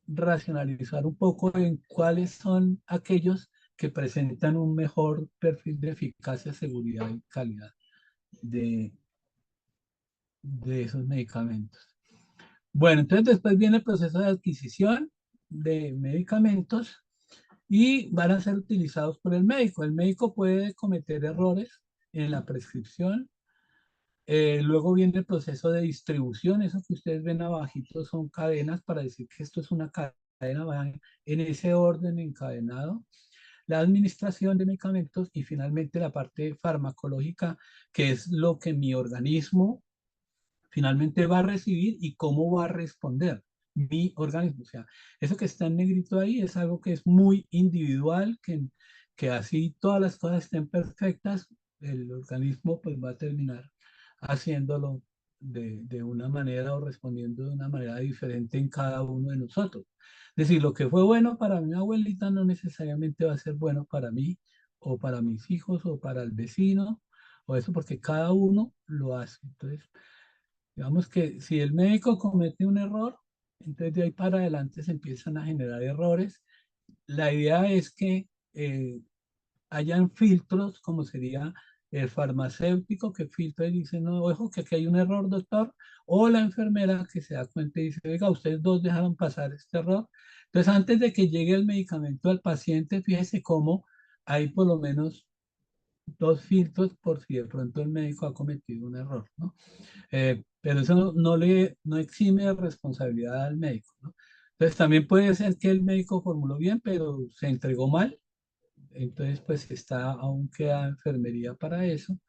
racionalizar un poco en cuáles son aquellos que presentan un mejor perfil de eficacia, seguridad y calidad de, de esos medicamentos. Bueno, entonces después viene el proceso de adquisición de medicamentos y van a ser utilizados por el médico. El médico puede cometer errores en la prescripción. Luego viene el proceso de distribución. Eso que ustedes ven abajito son cadenas para decir que esto es una cadena, van en ese orden encadenado. La administración de medicamentos y finalmente la parte farmacológica, que es lo que mi organismo finalmente va a recibir y cómo va a responder mi organismo. O sea, eso que está en negrito ahí es algo que es muy individual, que así todas las cosas estén perfectas, el organismo pues va a terminar haciéndolo de una manera o respondiendo de una manera diferente en cada uno de nosotros. Es decir, lo que fue bueno para mi abuelita no necesariamente va a ser bueno para mí o para mis hijos o para el vecino o eso porque cada uno lo hace. Entonces, digamos que si el médico comete un error, entonces de ahí para adelante se empiezan a generar errores. La idea es que hayan filtros, como sería el farmacéutico que filtra y dice, no, ojo, que aquí hay un error, doctor, o la enfermera que se da cuenta y dice, oiga, ustedes dos dejaron pasar este error. Entonces, antes de que llegue el medicamento al paciente, fíjese cómo hay por lo menos dos filtros por si de pronto el médico ha cometido un error, ¿no? Pero eso no exime de responsabilidad al médico, ¿no? Entonces también puede ser que el médico formuló bien, pero se entregó mal. Entonces pues aún queda enfermería para eso.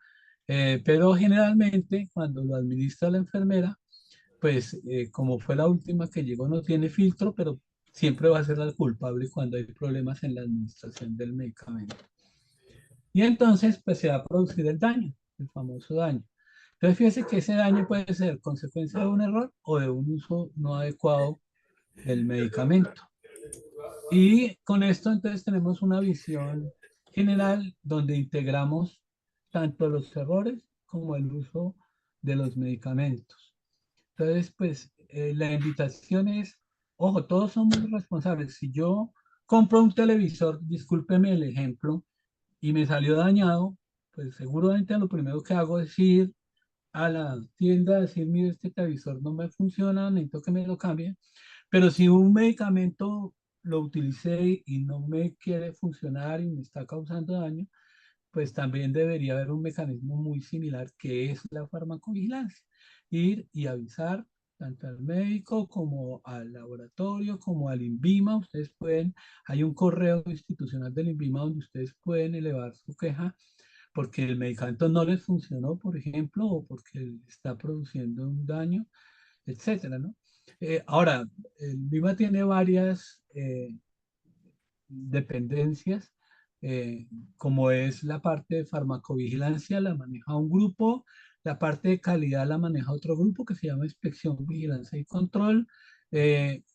Pero generalmente cuando lo administra la enfermera, pues como fue la última que llegó, no tiene filtro, pero siempre va a ser la culpable cuando hay problemas en la administración del medicamento. Y entonces pues se va a producir el daño, el famoso daño. Entonces, fíjese que ese daño puede ser consecuencia de un error o de un uso no adecuado del medicamento. Y con esto entonces tenemos una visión general donde integramos tanto los errores como el uso de los medicamentos. Entonces, pues la invitación es, ojo, todos somos responsables. Si yo compro un televisor, discúlpeme el ejemplo, y me salió dañado, pues seguramente lo primero que hago es ir a la tienda a decir, mire, este televisor no me funciona, necesito que me lo cambie. Pero si un medicamento lo utilicé y no me quiere funcionar y me está causando daño, pues también debería haber un mecanismo muy similar que es la farmacovigilancia. Ir y avisar tanto al médico como al laboratorio, como al INVIMA. Ustedes pueden, hay un correo institucional del INVIMA donde ustedes pueden elevar su queja porque el medicamento no les funcionó, por ejemplo, o porque está produciendo un daño, etcétera, ¿no? Ahora, el VIVA tiene varias dependencias, como es la parte de farmacovigilancia, la maneja un grupo, la parte de calidad la maneja otro grupo que se llama Inspección, Vigilancia y Control,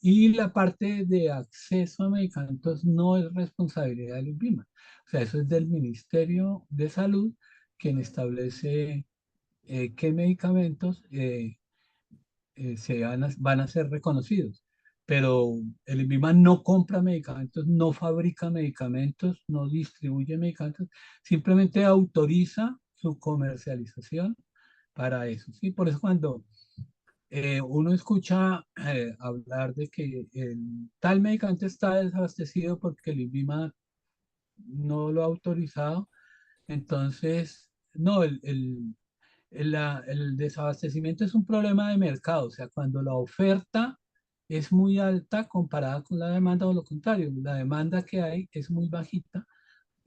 y la parte de acceso a medicamentos no es responsabilidad del INVIMA. O sea, eso es del Ministerio de Salud quien establece qué medicamentos van a ser reconocidos. Pero el INVIMA no compra medicamentos, no fabrica medicamentos, no distribuye medicamentos, simplemente autoriza su comercialización para eso. ¿Sí? Por eso cuando uno escucha hablar de que el tal medicamento está desabastecido porque el INVIMA no lo ha autorizado, entonces, no, el desabastecimiento es un problema de mercado, o sea, cuando la oferta es muy alta comparada con la demanda, o lo contrario, la demanda que hay es muy bajita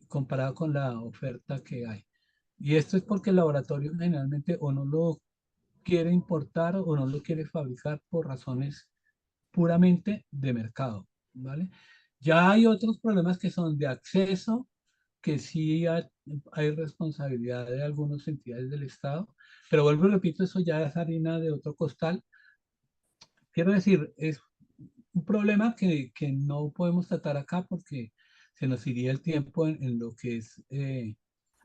comparada con la oferta que hay. Y esto es porque el laboratorio generalmente o no lo quiere importar o no lo quiere fabricar por razones puramente de mercado, ¿vale? Ya hay otros problemas que son de acceso, que sí hay responsabilidad de algunas entidades del Estado, pero vuelvo y repito, eso ya es harina de otro costal. Quiero decir, es un problema que no podemos tratar acá porque se nos iría el tiempo en lo que es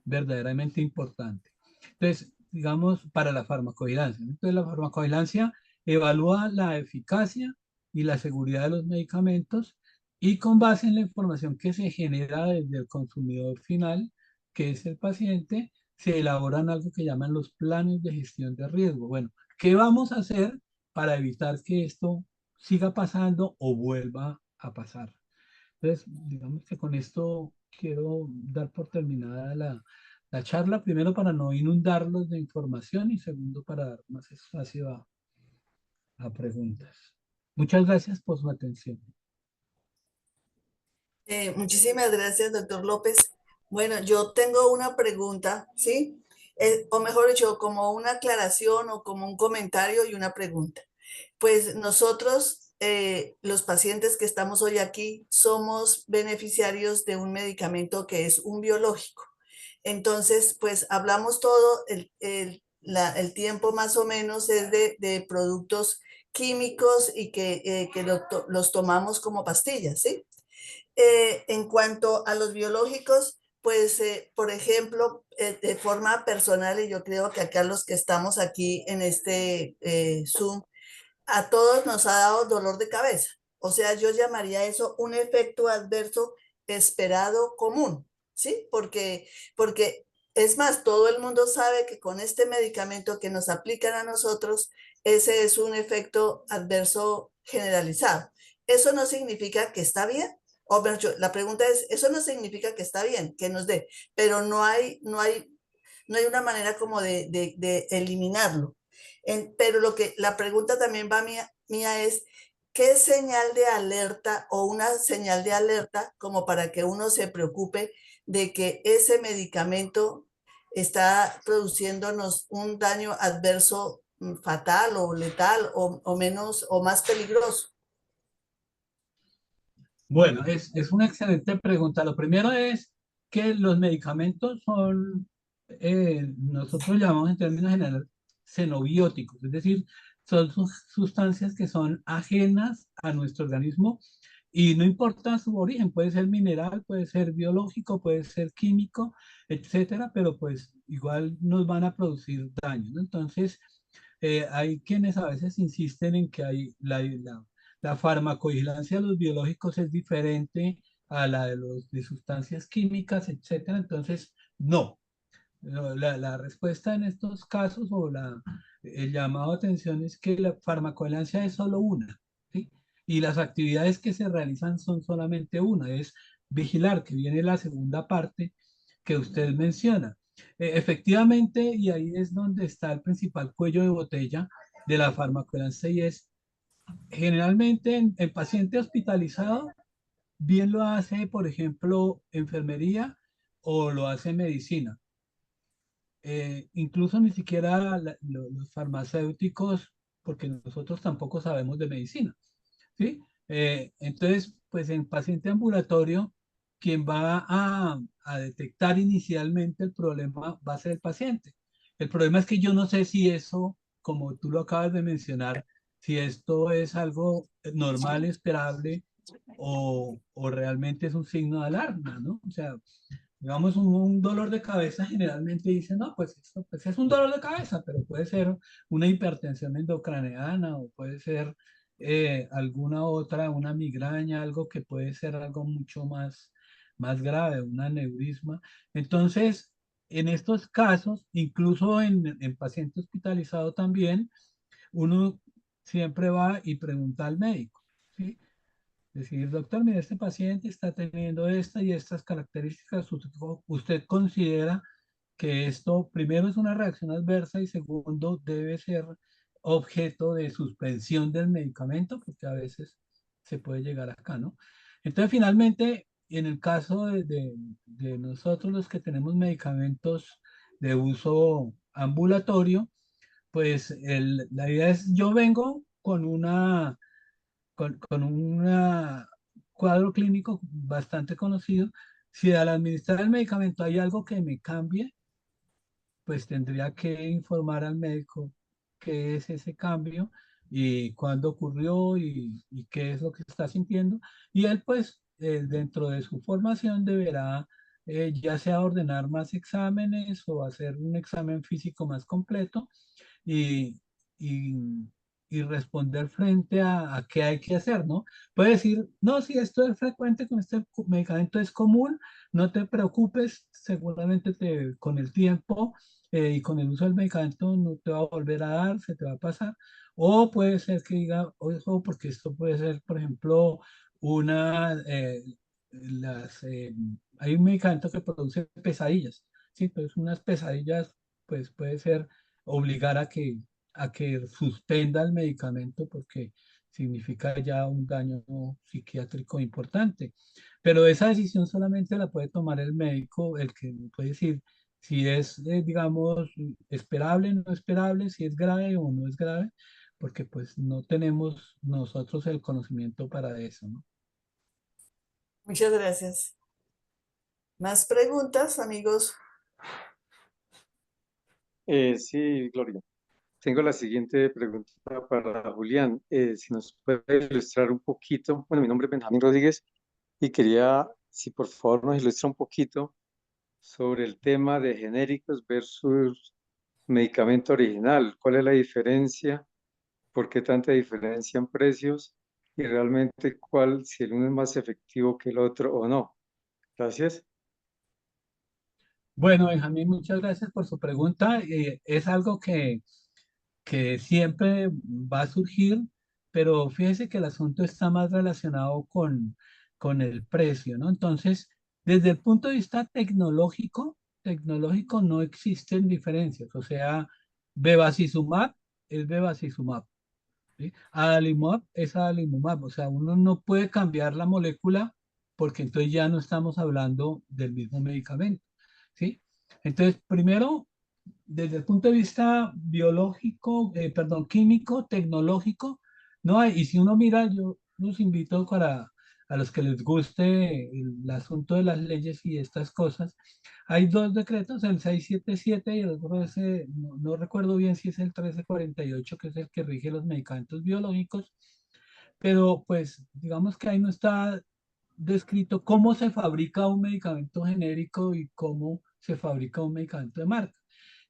verdaderamente importante. Entonces, digamos, para la farmacovigilancia, ¿no? Entonces, la farmacovigilancia evalúa la eficacia y la seguridad de los medicamentos y con base en la información que se genera desde el consumidor final, que es el paciente, se elaboran algo que llaman los planes de gestión de riesgo. Bueno, ¿qué vamos a hacer para evitar que esto siga pasando o vuelva a pasar? Entonces, digamos que con esto quiero dar por terminada la charla, primero para no inundarlos de información y segundo para dar más espacio a preguntas. Muchas gracias por su atención. Muchísimas gracias, doctor López. Bueno, yo tengo una pregunta, ¿sí? O mejor dicho, como una aclaración o como un comentario y una pregunta. Pues nosotros, los pacientes que estamos hoy aquí, somos beneficiarios de un medicamento que es un biológico. Entonces, pues hablamos todo, el tiempo más o menos es de productos químicos y que los tomamos como pastillas, ¿sí? En cuanto a los biológicos, pues, por ejemplo, de forma personal, y yo creo que acá los que estamos aquí en este Zoom, a todos nos ha dado dolor de cabeza. O sea, yo llamaría eso un efecto adverso esperado común, ¿sí? Porque es más, todo el mundo sabe que con este medicamento que nos aplican a nosotros, ese es un efecto adverso generalizado. Eso no significa que está bien. O mejor, la pregunta es, eso no significa que está bien, que nos dé, pero no hay una manera como de eliminarlo. Pero la pregunta también va mía es, ¿qué señal de alerta o una señal de alerta como para que uno se preocupe de que ese medicamento está produciéndonos un daño adverso fatal o letal o menos o más peligroso? Bueno, es una excelente pregunta. Lo primero es que los medicamentos son, nosotros llamamos en términos generales, xenobióticos, es decir, son sustancias que son ajenas a nuestro organismo y no importa su origen, puede ser mineral, puede ser biológico, puede ser químico, etcétera, pero pues igual nos van a producir daño, ¿no? Entonces, hay quienes a veces insisten en que hay la farmacovigilancia de los biológicos es diferente a la de los de sustancias químicas, etcétera. Entonces, no. La respuesta en estos casos o el llamado a atención es que la farmacovigilancia es solo una, ¿sí? Y las actividades que se realizan son solamente una, es vigilar, que viene la segunda parte que usted menciona. Efectivamente, y ahí es donde está el principal cuello de botella de la farmacovigilancia y es generalmente en el paciente hospitalizado, bien lo hace, por ejemplo, enfermería o lo hace medicina. Incluso ni siquiera los farmacéuticos, porque nosotros tampoco sabemos de medicina, ¿sí? Entonces, pues en paciente ambulatorio, quien va a detectar inicialmente el problema va a ser el paciente. El problema es que yo no sé si eso, como tú lo acabas de mencionar, si esto es algo normal, esperable o realmente es un signo de alarma, ¿no? O sea, digamos, un dolor de cabeza, generalmente dicen, no, pues esto pues es un dolor de cabeza, pero puede ser una hipertensión endocraneana o puede ser alguna otra, una migraña, algo que puede ser algo mucho más grave, un aneurisma. Entonces, en estos casos, incluso en paciente hospitalizado también, uno siempre va y pregunta al médico, ¿sí? Decir, doctor, mire, este paciente está teniendo esta y estas características. ¿Usted considera que esto, primero, es una reacción adversa y segundo, debe ser objeto de suspensión del medicamento? Porque a veces se puede llegar acá, ¿no? Entonces, finalmente, en el caso de nosotros los que tenemos medicamentos de uso ambulatorio, pues la idea es, yo vengo con un cuadro clínico bastante conocido. Si al administrar el medicamento hay algo que me cambie, pues tendría que informar al médico qué es ese cambio y cuándo ocurrió y qué es lo que está sintiendo. Y él, pues, dentro de su formación deberá ya sea ordenar más exámenes o hacer un examen físico más completo y, y, y responder frente a qué hay que hacer, ¿no? Puede decir, no, si esto es frecuente con este medicamento, es común, no te preocupes, seguramente con el tiempo y con el uso del medicamento no te va a volver a dar, se te va a pasar. O puede ser que diga, ojo, porque esto puede ser, por ejemplo, una, hay un medicamento que produce pesadillas, ¿sí? Entonces unas pesadillas, pues puede ser obligar a que suspenda el medicamento porque significa ya un daño psiquiátrico importante. Pero esa decisión solamente la puede tomar el médico, el que puede decir si es, digamos, esperable, no esperable, si es grave o no es grave, porque pues no tenemos nosotros el conocimiento para eso, ¿no? Muchas gracias. ¿Más preguntas, amigos? Sí, Gloria. Tengo la siguiente pregunta para Julián. Si nos puede ilustrar un poquito. Bueno, mi nombre es Benjamín Rodríguez y quería, si por favor nos ilustra un poquito sobre el tema de genéricos versus medicamento original. ¿Cuál es la diferencia? ¿Por qué tanta diferencia en precios? Y realmente cuál, si el uno es más efectivo que el otro o no. Gracias. Bueno, Benjamín, muchas gracias por su pregunta. Es algo que siempre va a surgir, pero fíjese que el asunto está más relacionado con el precio, ¿no? Entonces, desde el punto de vista tecnológico no existen diferencias, o sea, bevacizumab es bevacizumab, ¿sí? Adalimumab es adalimumab, o sea, uno no puede cambiar la molécula porque entonces ya no estamos hablando del mismo medicamento, ¿sí? Entonces, primero, desde el punto de vista biológico, perdón, químico, tecnológico, no hay, y si uno mira, yo los invito para a los que les guste el asunto de las leyes y estas cosas, hay dos decretos, el 677 y el otro no recuerdo bien si es el 1348, que es el que rige los medicamentos biológicos, pero pues digamos que ahí no está descrito cómo se fabrica un medicamento genérico y cómo se fabrica un medicamento de marca.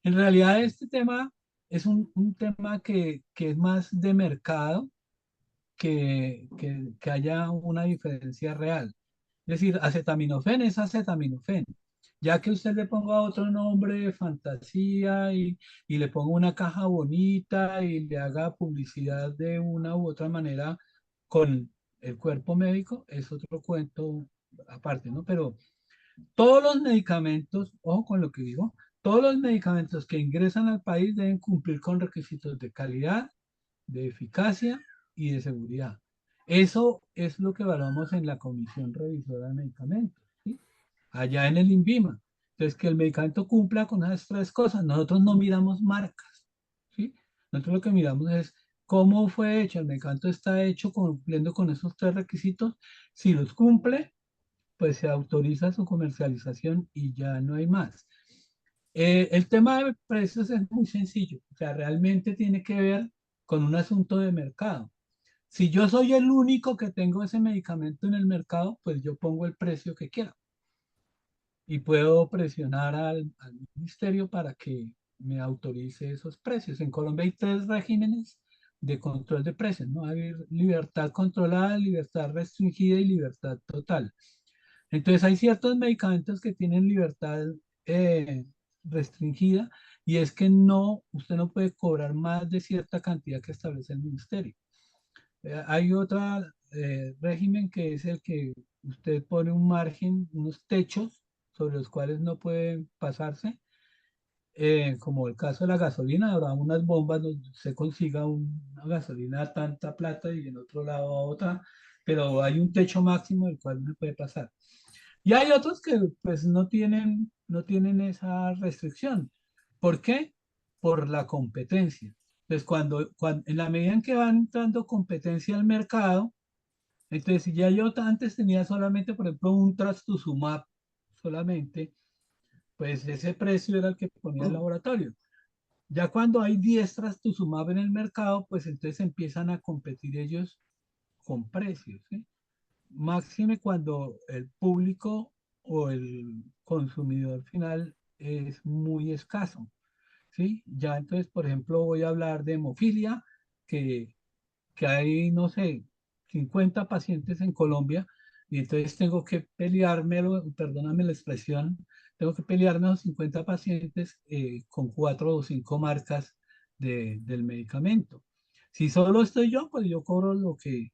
En realidad este tema es un tema que es más de mercado que haya una diferencia real. Es decir, acetaminofén es acetaminofén. Ya que usted le ponga otro nombre de fantasía y le ponga una caja bonita y le haga publicidad de una u otra manera con el cuerpo médico, es otro cuento aparte, ¿no? Pero todos los medicamentos, ojo con lo que digo, todos los medicamentos que ingresan al país deben cumplir con requisitos de calidad, de eficacia y de seguridad. Eso es lo que evaluamos en la Comisión Revisora de Medicamentos, ¿sí? Allá en el INVIMA. Entonces, que el medicamento cumpla con esas tres cosas. Nosotros no miramos marcas, ¿sí? Nosotros lo que miramos es cómo fue hecho. El medicamento está hecho cumpliendo con esos tres requisitos. Si los cumple, pues se autoriza su comercialización y ya no hay más. El tema de precios es muy sencillo, o sea, realmente tiene que ver con un asunto de mercado. Si yo soy el único que tengo ese medicamento en el mercado, pues yo pongo el precio que quiera. y puedo presionar al ministerio para que me autorice esos precios. En Colombia hay tres regímenes de control de precios, ¿no? Hay libertad controlada, libertad restringida y libertad total. Entonces hay ciertos medicamentos que tienen libertad eh, restringida y es que no, usted no puede cobrar más de cierta cantidad que establece el ministerio. Hay otro régimen que es el que usted pone un margen, unos techos sobre los cuales no pueden pasarse, como el caso de la gasolina, habrá unas bombas donde se consiga una gasolina a tanta plata y en otro lado a otra, pero hay un techo máximo del cual no se puede pasar. Y hay otros que pues no tienen esa restricción. ¿Por qué? Por la competencia. Entonces, en la medida en que van entrando competencia al mercado, entonces si ya yo antes tenía solamente, por ejemplo, un trastuzumab solamente, pues ese precio era el que ponía el laboratorio. Ya cuando hay 10 trastuzumab en el mercado, pues entonces empiezan a competir ellos con precios, ¿sí? Máxime cuando el público o el consumidor final es muy escaso, ¿sí? Ya entonces, por ejemplo, voy a hablar de hemofilia, que, que hay, no sé, 50 pacientes en Colombia, y entonces tengo que peleármelo, perdóname la expresión, tengo que pelearme a los 50 pacientes con 4 o 5 marcas del medicamento. Si solo estoy yo, pues yo cobro lo que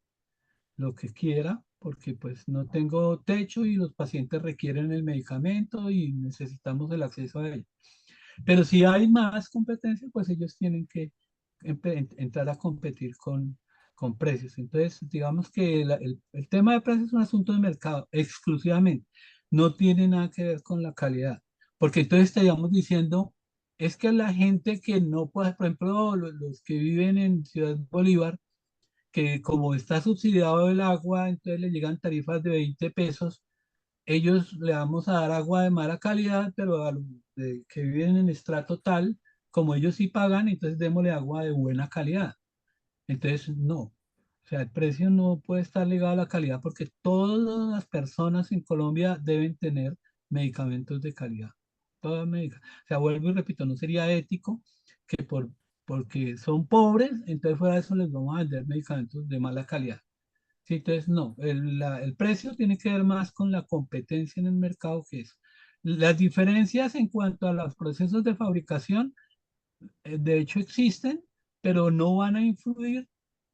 quiera, porque pues no tengo techo y los pacientes requieren el medicamento y necesitamos el acceso a él. Pero si hay más competencia, pues ellos tienen que entrar a competir con precios. Entonces, digamos que el tema de precios es un asunto de mercado exclusivamente. No tiene nada que ver con la calidad. Porque entonces estaríamos diciendo, es que la gente que no puede, por ejemplo, los que viven en Ciudad Bolívar, que como está subsidiado el agua, entonces le llegan tarifas de 20 pesos. Ellos le vamos a dar agua de mala calidad, pero a los que viven en estrato tal, como ellos sí pagan, entonces démosle agua de buena calidad. Entonces, no. O sea, el precio no puede estar ligado a la calidad porque todas las personas en Colombia deben tener medicamentos de calidad. Todas O sea, vuelvo y repito, no sería ético que porque son pobres, entonces fuera de eso les vamos a vender medicamentos de mala calidad. Sí, entonces no, el precio tiene que ver más con la competencia en el mercado que es. Las diferencias en cuanto a los procesos de fabricación, de hecho existen, pero no van a influir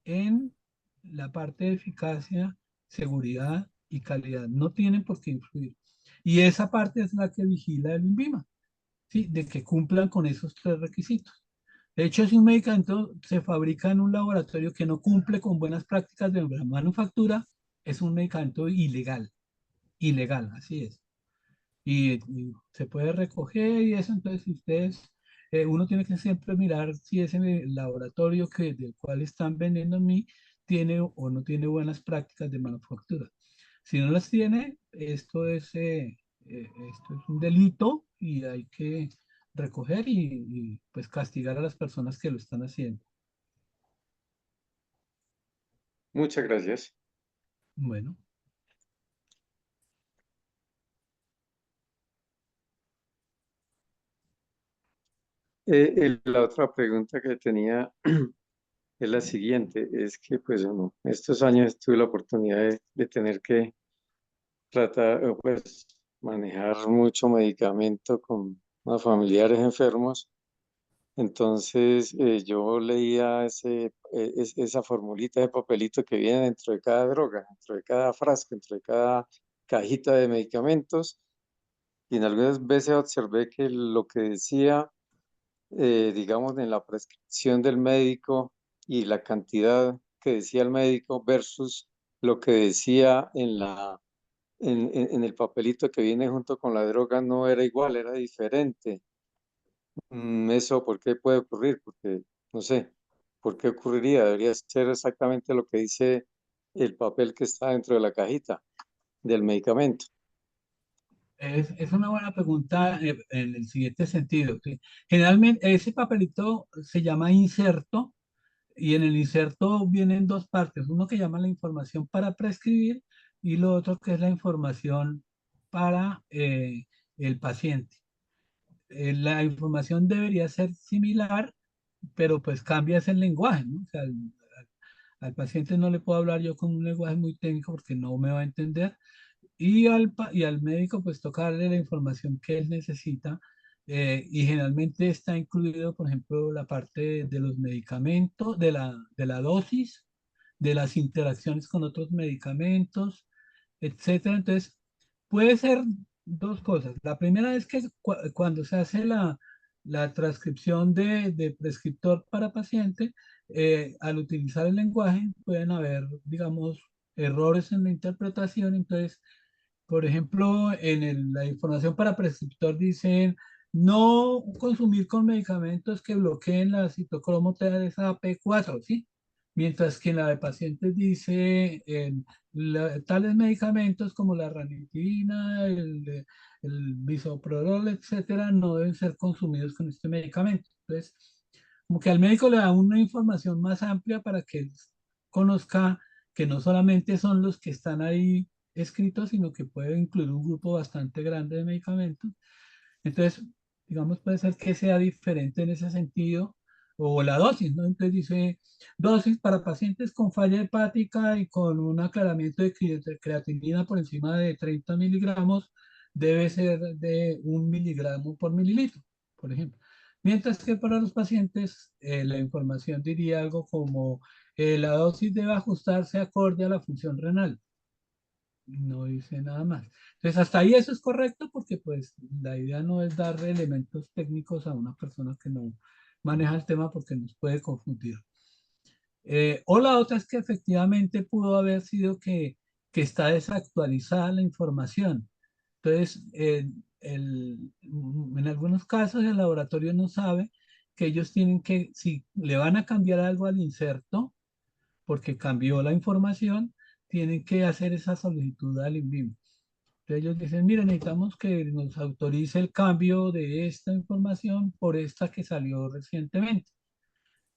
en la parte de eficacia, seguridad y calidad. No tienen por qué influir. Y esa parte es la que vigila el INVIMA, ¿sí? De que cumplan con esos tres requisitos. De hecho, si un medicamento se fabrica en un laboratorio que no cumple con buenas prácticas de la manufactura, es un medicamento ilegal. Ilegal, así es. Y se puede recoger y eso, entonces si ustedes, uno tiene que siempre mirar si ese laboratorio del cual están vendiendo a mí tiene o no tiene buenas prácticas de manufactura. Si no las tiene, esto es un delito y hay que recoger pues castigar a las personas que lo están haciendo. Muchas gracias. Bueno, La otra pregunta que tenía es la siguiente, es que pues bueno, estos años tuve la oportunidad de tener que tratar, pues manejar mucho medicamento con unos familiares enfermos. Entonces yo leía esa formulita de papelito que viene dentro de cada droga, dentro de cada frasco, dentro de cada cajita de medicamentos. Y en algunas veces observé que lo que decía, digamos, en la prescripción del médico y la cantidad que decía el médico versus lo que decía en el papelito que viene junto con la droga no era igual, era diferente. ¿Eso por qué puede ocurrir? Porque, no sé, ¿por qué ocurriría? Debería ser exactamente lo que dice el papel que está dentro de la cajita del medicamento. es una buena pregunta en el siguiente sentido, ¿sí? Generalmente ese papelito se llama inserto. Y en el inserto vienen dos partes, uno que llama la información para prescribir y lo otro que es la información para el paciente. La información debería ser similar, pero pues cambia ese lenguaje, ¿no? O sea, al paciente no le puedo hablar yo con un lenguaje muy técnico porque no me va a entender. Y al médico pues toca darle la información que él necesita, y generalmente está incluido, por ejemplo, la parte de los medicamentos, de la dosis, de las interacciones con otros medicamentos, etcétera. Entonces, puede ser dos cosas. La primera es que cuando se hace la transcripción de prescriptor para paciente, al utilizar el lenguaje pueden haber, digamos, errores en la interpretación. Entonces, por ejemplo, la información para prescriptor dice no consumir con medicamentos que bloqueen la citocromo P4, ¿sí? Mientras que en la de pacientes dice tales medicamentos como la ranitidina, el bisoprolol, etcétera, no deben ser consumidos con este medicamento. Entonces, como que al médico le da una información más amplia para que él conozca que no solamente son los que están ahí escritos, sino que puede incluir un grupo bastante grande de medicamentos. Entonces, digamos, puede ser que sea diferente en ese sentido, o la dosis, ¿no? Entonces dice, dosis para pacientes con falla hepática y con un aclaramiento de creatinina por encima de 30 miligramos, debe ser de 1 miligramo por mililitro, por ejemplo. Mientras que para los pacientes, la información diría algo como, la dosis debe ajustarse acorde a la función renal. No dice nada más. Entonces, hasta ahí eso es correcto porque pues la idea no es dar elementos técnicos a una persona que no maneja el tema porque nos puede confundir. O la otra es que efectivamente pudo haber sido que está desactualizada la información. Entonces, en algunos casos el laboratorio no sabe que ellos tienen que, si le van a cambiar algo al inserto, porque cambió la información, tienen que hacer esa solicitud al INVIMA. Entonces ellos dicen, mira, necesitamos que nos autorice el cambio de esta información por esta que salió recientemente.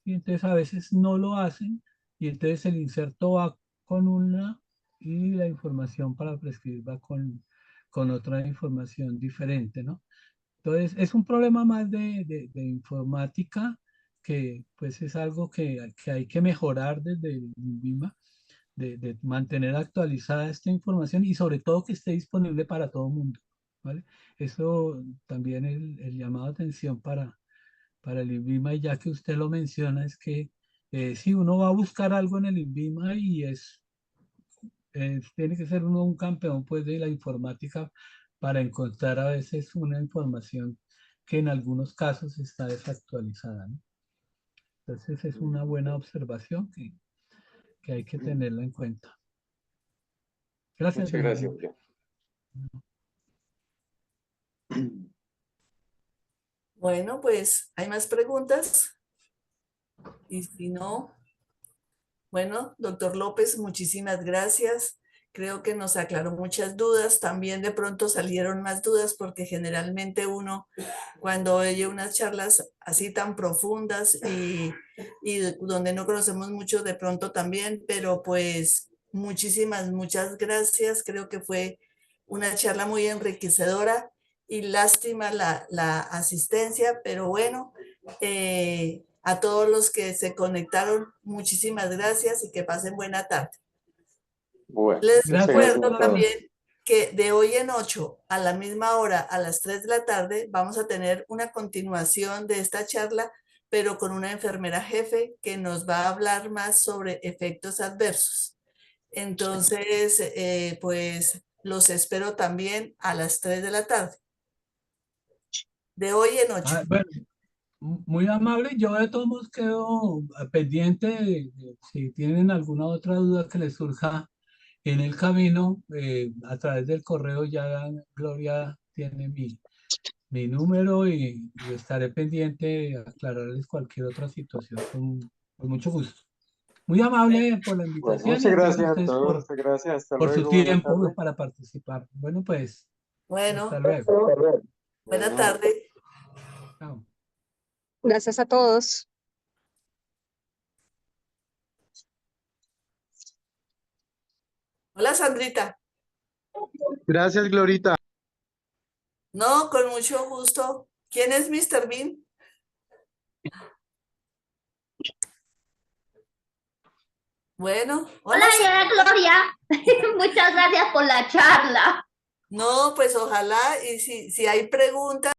Y entonces a veces no lo hacen y entonces el inserto va con una y la información para prescribir va con otra información diferente, ¿no? Entonces es un problema más de informática que pues es algo que hay que mejorar desde el INVIMA, de mantener actualizada esta información y sobre todo que esté disponible para todo el mundo, ¿vale? Eso también es el llamado de atención para el INVIMA, y ya que usted lo menciona, es que si uno va a buscar algo en el INVIMA y tiene que ser uno un campeón pues de la informática para encontrar a veces una información que en algunos casos está desactualizada, ¿no? Entonces es una buena observación que hay que tenerla en cuenta. Gracias, Muchas gracias, Benjamín. Julián. Bueno, pues, ¿hay más preguntas? Y si no, bueno, doctor López, muchísimas gracias. Creo que nos aclaró muchas dudas. También de pronto salieron más dudas porque generalmente uno, cuando oye unas charlas así tan profundas y donde no conocemos mucho, de pronto también, pero pues muchas gracias. Creo que fue una charla muy enriquecedora y lástima la asistencia, pero bueno, a todos los que se conectaron, muchísimas gracias y que pasen buena tarde. Bueno, Les muchas Gracias gracias a recuerdo a todos. todos. también que de hoy en 8 a la misma hora, a las 3 de la tarde, vamos a tener una continuación de esta charla, pero con una enfermera jefe que nos va a hablar más sobre efectos adversos. Entonces, pues los espero también a las 3 de la tarde, de hoy en 8. Bueno, muy amable. Yo de todos modos quedo pendiente de si tienen alguna otra duda que les surja en el camino, a través del correo. Ya Gloria tiene mi número y estaré pendiente de aclararles cualquier otra situación con mucho gusto. Muy amable por la Bueno, invitación y muchas a todos gracias a ustedes todos. Muchas gracias. Hasta por su luego. Buena tiempo tarde. para participar. Bueno, pues, hasta Bueno, luego. buena Bueno. tarde. Chao. Gracias a todos. Hola, Sandrita. Gracias, Glorita. No, con mucho gusto. ¿Quién es Mr. Bean? Bueno, Hola, hola. señora Gloria. Muchas gracias por la charla. No, pues ojalá, y si hay preguntas.